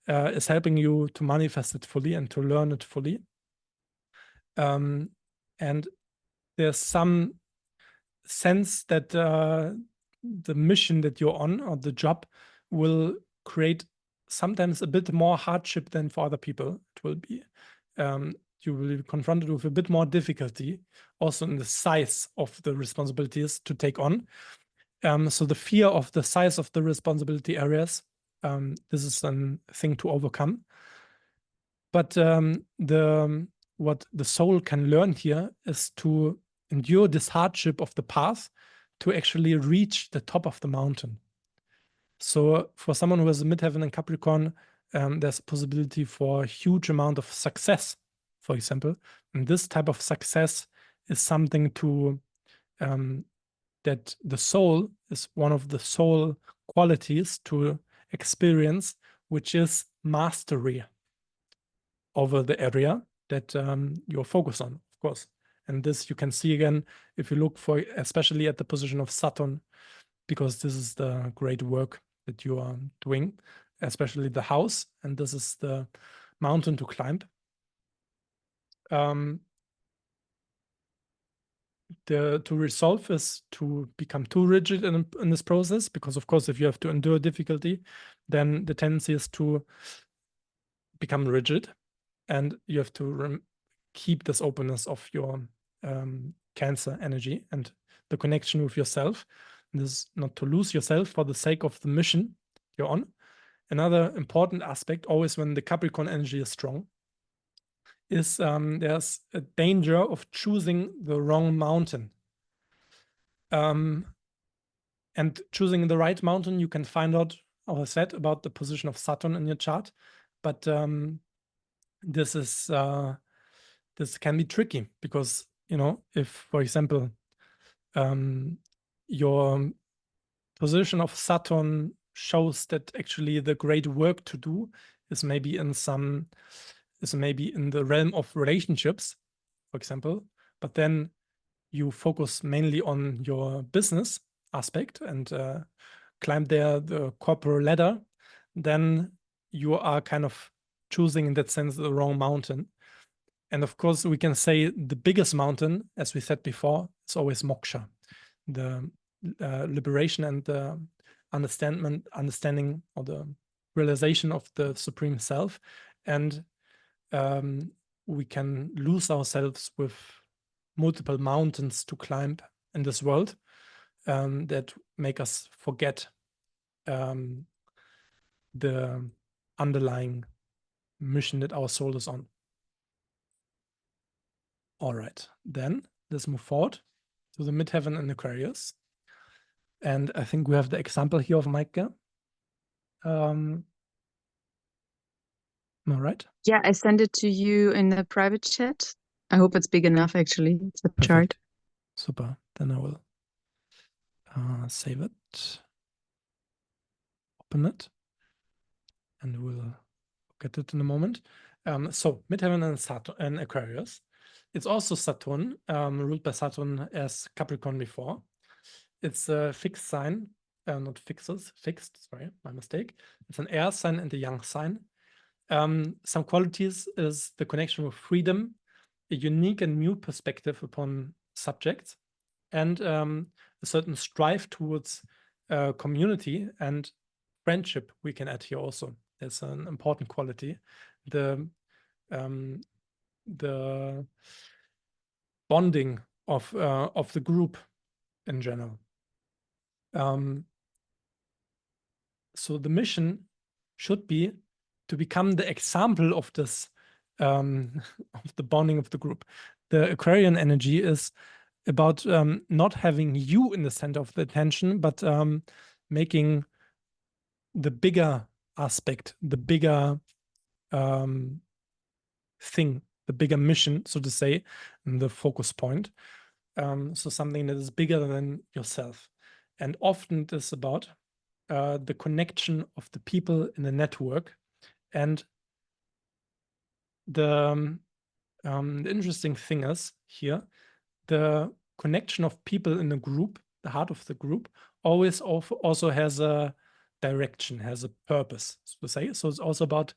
is helping you to manifest it fully and to learn it fully. And there's some sense that the mission that you're on, or the job, will create sometimes a bit more hardship than for other people. It will be you will be confronted with a bit more difficulty also in the size of the responsibilities to take on. So the fear of the size of the responsibility areas, this is a thing to overcome. But what the soul can learn here is to endure this hardship of the path to actually reach the top of the mountain. So for someone who has a midheaven in Capricorn, there's a possibility for a huge amount of success, for example. And this type of success is something to that the soul is one of the soul qualities to experience, which is mastery over the area that you're focused on, of course. And this you can see again if you look for, especially at the position of Saturn, because this is the great work that you are doing, especially the house, and this is the mountain to climb. To resolve is to become too rigid in this process, because of course if you have to endure difficulty, then the tendency is to become rigid, and you have to keep this openness of your Cancer energy and the connection with yourself. And this is not to lose yourself for the sake of the mission you're on. Another important aspect, always when the Capricorn energy is strong, is there's a danger of choosing the wrong mountain. And choosing the right mountain, you can find out, as I said, about the position of Saturn in your chart. But this can be tricky because, you know, if, for example, your position of Saturn shows that actually the great work to do is maybe in the realm of relationships, for example, but then you focus mainly on your business aspect and climb there the corporate ladder, then you are kind of choosing in that sense the wrong mountain. And of course, we can say the biggest mountain, as we said before, is always moksha, the liberation and the understanding or the realization of the Supreme Self. And we can lose ourselves with multiple mountains to climb in this world that make us forget the underlying mission that our soul is on. All right, then let's move forward to the midheaven in Aquarius. And I think we have the example here of Maike. All right. Yeah, I send it to you in the private chat. I hope it's big enough, actually. It's a chart. Super. Then I will save it, open it, and we'll look at it in a moment. So midheaven and Saturn and Aquarius. It's also Saturn, ruled by Saturn as Capricorn before. It's a fixed sign, not fixed, sorry, my mistake. It's an air sign and a young sign. Some qualities is the connection with freedom, a unique and new perspective upon subjects, and a certain strive towards community and friendship we can add here also. That's an important quality. The bonding of the group in general. So the mission should be to become the example of this, of the bonding of the group. The Aquarian energy is about not having you in the center of the attention, but making the bigger aspect, the bigger thing, the bigger mission, so to say, the focus point. So something that is bigger than yourself. And often it is about the connection of the people in the network. And the interesting thing is here, the connection of people in a group, the heart of the group, always also has a direction, has a purpose, so to say. So it's also about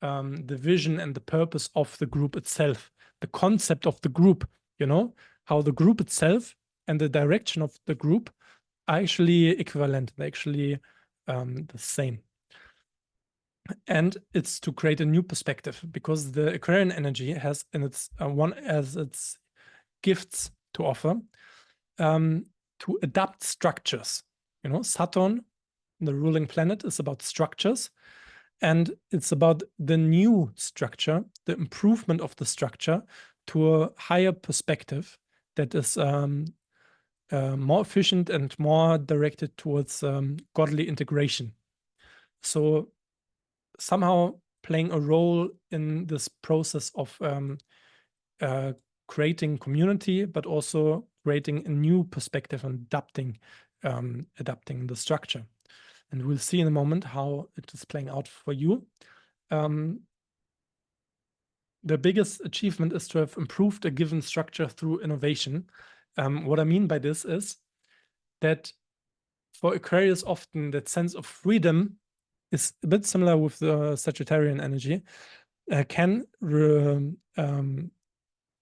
the vision and the purpose of the group itself, the concept of the group, how the group itself and the direction of the group are actually equivalent, they're actually the same. And it's to create a new perspective, because the Aquarian energy has in its one as its gifts to offer to adapt structures. Saturn, the ruling planet, is about structures, and it's about the new structure, the improvement of the structure to a higher perspective that is more efficient and more directed towards godly integration. So somehow playing a role in this process of creating community, but also creating a new perspective and adapting the structure. And we'll see in a moment how it is playing out for you. The biggest achievement is to have improved a given structure through innovation. What I mean by this is that for Aquarius, often that sense of freedom is a bit similar with the Sagittarian energy, can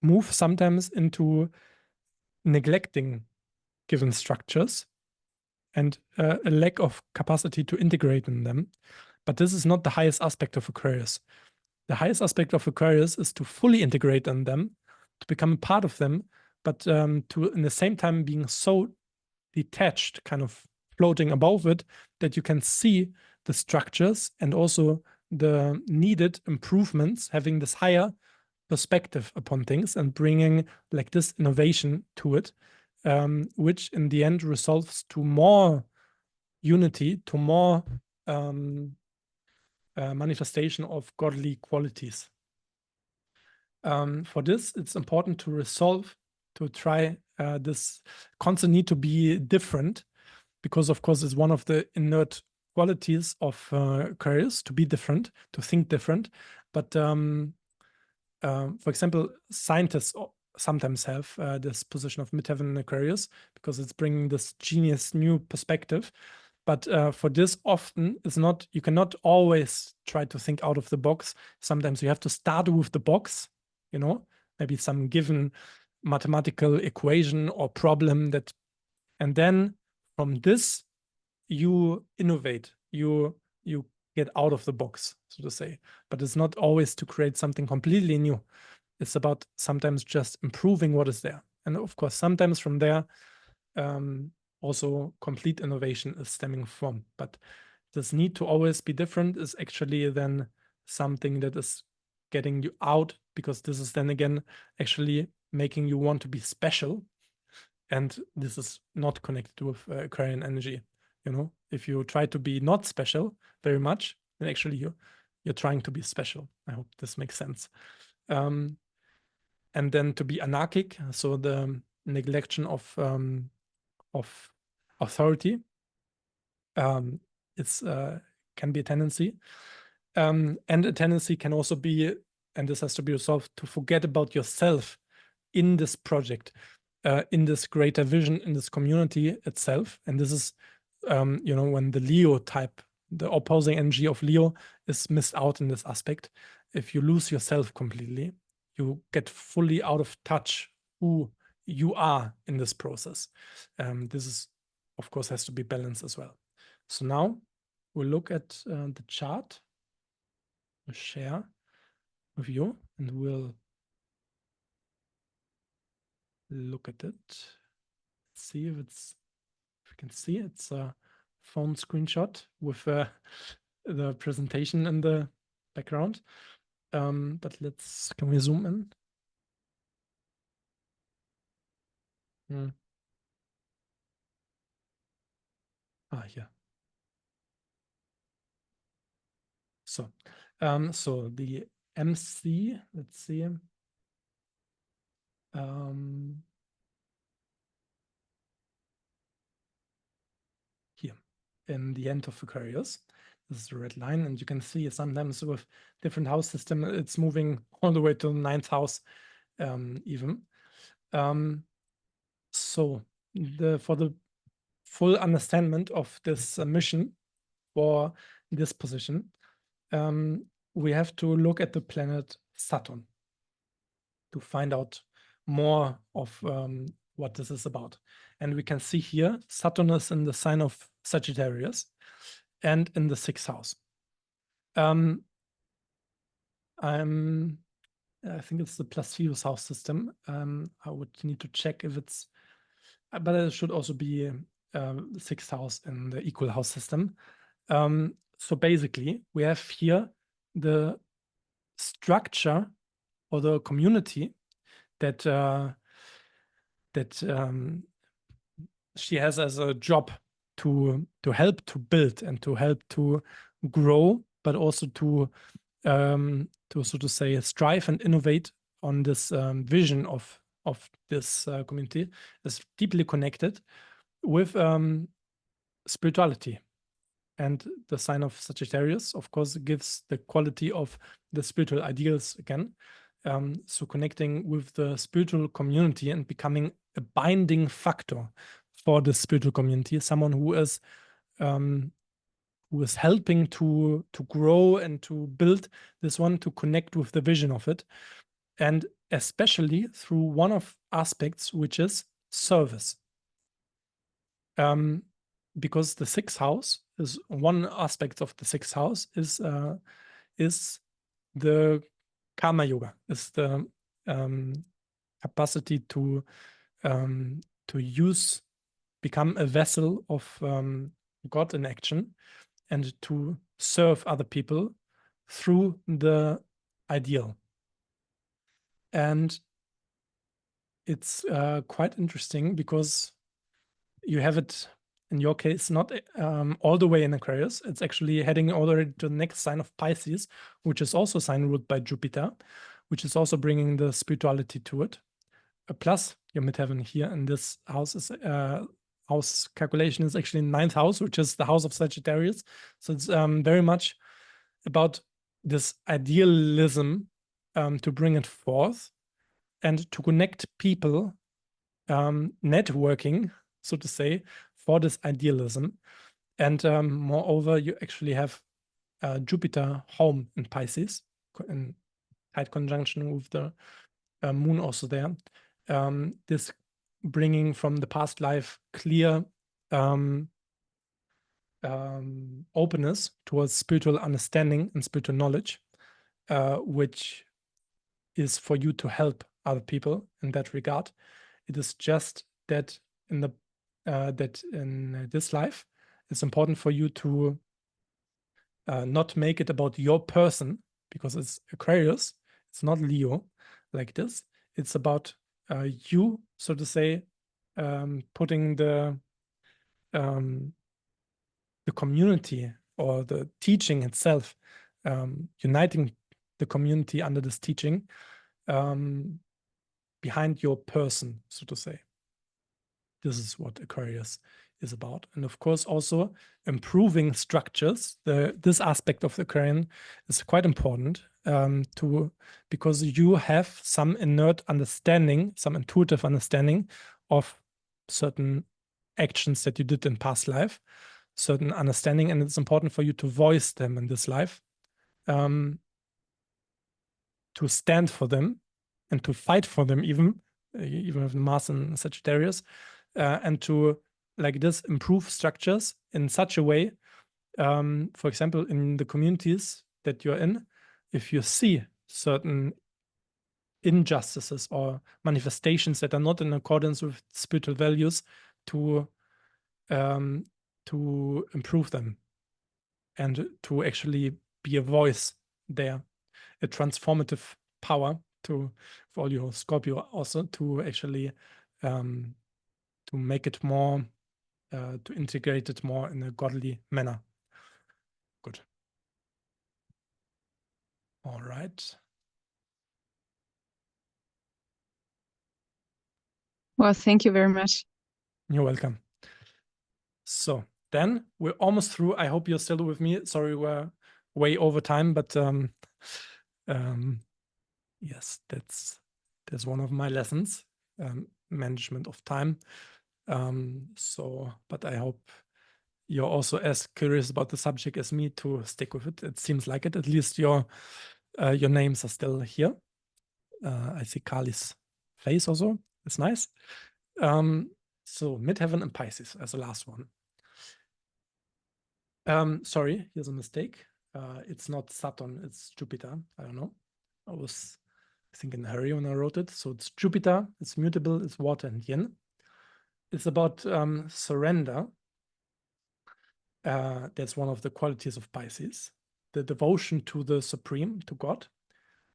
move sometimes into neglecting given structures and a lack of capacity to integrate in them. But this is not the highest aspect of Aquarius. The highest aspect of Aquarius is to fully integrate in them, to become a part of them, but to, in the same time, being so detached, kind of floating above it, that you can see the structures and also the needed improvements, having this higher perspective upon things and bringing like this innovation to it, which in the end results to more unity, to more manifestation of godly qualities. For this, it's important to resolve, to try this constant need to be different, because of course it's one of the inert qualities of Aquarius, to be different, to think different. But for example, scientists sometimes have this position of midheaven in Aquarius because it's bringing this genius new perspective. But for this, often it's not, you cannot always try to think out of the box. Sometimes you have to start with the box, maybe some given mathematical equation or problem that, and then from this you innovate, you get out of the box, so to say. But it's not always to create something completely new. It's about sometimes just improving what is there. And of course, sometimes from there, also complete innovation is stemming from. But this need to always be different is actually then something that is getting you out, because this is then again actually making you want to be special. And this is not connected with Aquarian energy. If you try to be not special very much, then actually you're trying to be special. I hope this makes sense. And then to be anarchic, so the neglection of authority, it's can be a tendency, and a tendency can also be, and this has to be resolved, to forget about yourself in this project, in this greater vision, in this community itself. And this is when the Leo type, the opposing energy of Leo, is missed out in this aspect. If you lose yourself completely, you get fully out of touch who you are in this process. This is, of course, has to be balanced as well. So now we'll look at the chart, we'll share with you, and we'll look at it. See if we can see it's a phone screenshot with the presentation in the background. But can we zoom in? Here. So, so the MC, let's see. Here in the end of Aquarius, this is the red line, and you can see sometimes with different house system, it's moving all the way to the 9th house, even. So for the full understanding of this mission for this position, we have to look at the planet Saturn to find out more of what this is about. And we can see here, Saturn is in the sign of Sagittarius and in the 6th house. I think it's the Placidus house system. I would need to check if it's, but it should also be the 6th house in the equal house system. So basically, we have here the structure or the community that she has as a job to help to build and to help to grow, but also to so to say strive and innovate on this vision of this community is deeply connected with spirituality. And the sign of Sagittarius, of course, gives the quality of the spiritual ideals again. So connecting with the spiritual community and becoming a binding factor for the spiritual community, someone who is helping to grow and to build this one, to connect with the vision of it, and especially through one of aspects, which is service. Because the 6th house is one aspect of the 6th house is the karma yoga, is the capacity to become a vessel of God in action and to serve other people through the ideal. And it's quite interesting because you have it, in your case, not all the way in Aquarius. It's actually heading all the way to the next sign of Pisces, which is also sign ruled by Jupiter, which is also bringing the spirituality to it. Plus, your midheaven here in this house is house calculation is actually 9th house, which is the house of Sagittarius. So it's very much about this idealism to bring it forth and to connect people, networking, so to say, for this idealism. And moreover, you actually have Jupiter home in Pisces, in tight conjunction with the moon also there. This bringing from the past life clear openness towards spiritual understanding and spiritual knowledge, which is for you to help other people in that regard. It is just that in this life, it's important for you to not make it about your person, because it's Aquarius, it's not Leo like this. It's about you, so to say, putting the community or the teaching itself, uniting the community under this teaching behind your person, so to say. This is what Aquarius is about. And of course, also improving structures. This aspect of the Aquarian is quite important because you have some inert understanding, some intuitive understanding of certain actions that you did in past life, certain understanding, and it's important for you to voice them in this life, to stand for them and to fight for them, even with Mars and Sagittarius, and to, like this, improve structures in such a way, for example, in the communities that you're in, if you see certain injustices or manifestations that are not in accordance with spiritual values, to to improve them and to actually be a voice there, a transformative power to, for all you Scorpio also, to actually to make it more, to integrate it more in a godly manner. Good. All right. Well, thank you very much. You're welcome. So then we're almost through. I hope you're still with me. Sorry, we're way over time, but yes, that's one of my lessons, management of time. But I hope you're also as curious about the subject as me to stick with it. It seems like it. At least your names are still here. I see Kali's face also. It's nice. So midheaven and Pisces as the last one. Sorry, here's a mistake. It's not Saturn, it's Jupiter. I don't know. I was, I think, in a hurry when I wrote it. So it's Jupiter, it's mutable, it's water and yin. It's about surrender. That's one of the qualities of Pisces. The devotion to the Supreme, to God,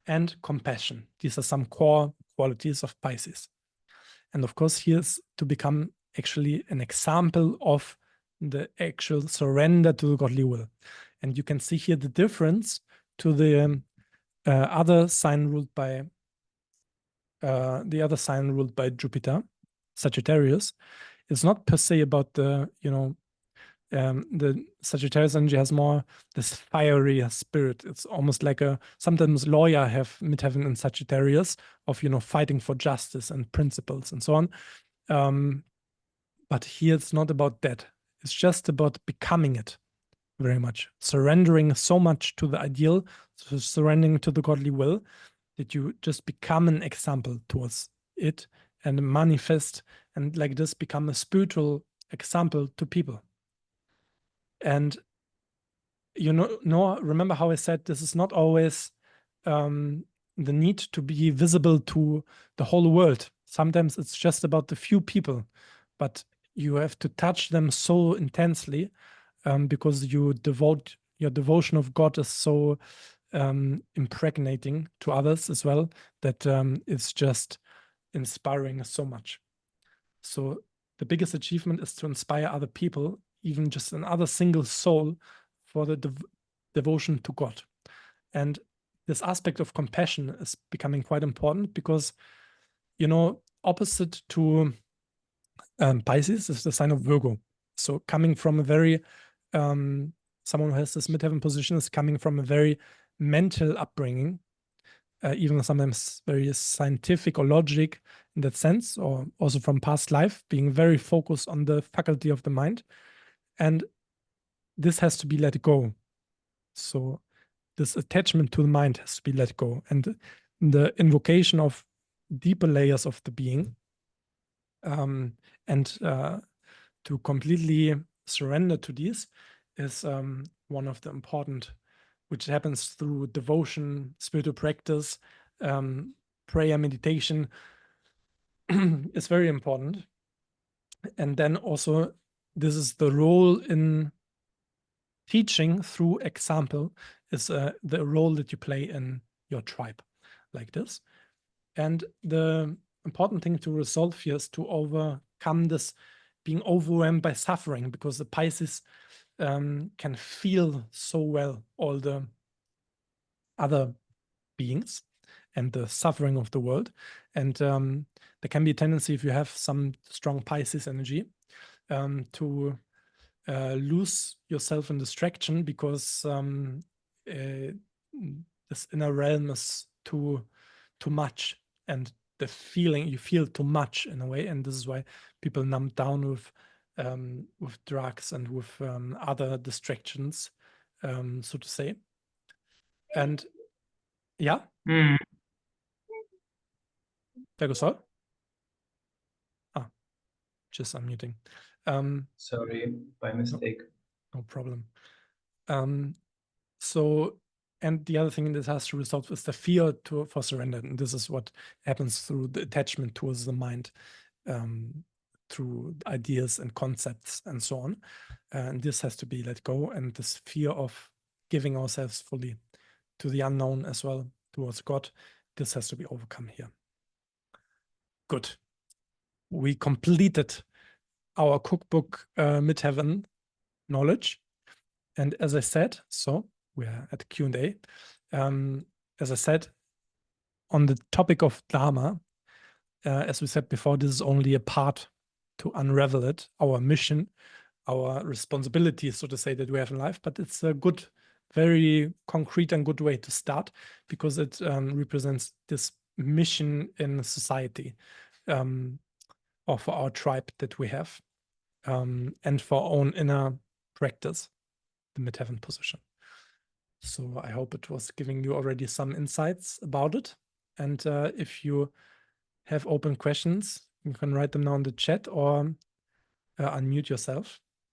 and compassion. These are some core qualities of Pisces. And of course, here's to become actually an example of the actual surrender to the godly will. And you can see here the difference to the other sign ruled by Jupiter, Sagittarius. It's not per se about the, the Sagittarius energy has more this fiery spirit. It's almost like sometimes lawyer have midheaven in Sagittarius of, fighting for justice and principles and so on. But here it's not about that. It's just about becoming it very much, surrendering so much to the ideal, surrendering to the godly will, that you just become an example towards it and manifest, and like this become a spiritual example to people. And remember how I said this is not always the need to be visible to the whole world. Sometimes it's just about the few people, but you have to touch them so intensely because your devotion of God is so impregnating to others as well that it's just inspiring so much. So the biggest achievement is to inspire other people, even just another single soul, for the devotion to God. And this aspect of compassion is becoming quite important because, opposite to Pisces is the sign of Virgo. So coming from a very, someone who has this midheaven position is coming from a very mental upbringing, even sometimes very scientific or logic in that sense, or also from past life, being very focused on the faculty of the mind. And this has to be let go. So this attachment to the mind has to be let go. And the invocation of deeper layers of the being and to completely surrender to these is one of the important, which happens through devotion, spiritual practice, prayer, meditation is very important. And then also, this is the role in teaching through example is the role that you play in your tribe, like this. And the important thing to resolve here is to overcome this being overwhelmed by suffering, because the Pisces can feel so well all the other beings and the suffering of the world. And there can be a tendency, if you have some strong Pisces energy, to lose yourself in distraction because this inner realm is too much, and the feeling you feel too much in a way, and this is why people numb down with drugs and with other distractions, so to say. And yeah, Ferguson? Just unmuting. Sorry, by mistake. No problem. So, and the other thing that has to resolve is the fear for surrender. And this is what happens through the attachment towards the mind, through ideas and concepts and so on. And this has to be let go. And this fear of giving ourselves fully to the unknown as well, towards God, this has to be overcome here. Good. We completed our cookbook, Midheaven Knowledge. And as I said, so we're at Q&A. As I said, on the topic of Dharma, as we said before, this is only a part to unravel it, our mission, our responsibility, so to say, that we have in life. But it's a good, very concrete and good way to start, because it represents this mission in society, or for our tribe that we have, and for our own inner practice, the midheaven position. So I hope it was giving you already some insights about it. And if you have open questions, you can write them now in the chat or unmute yourself.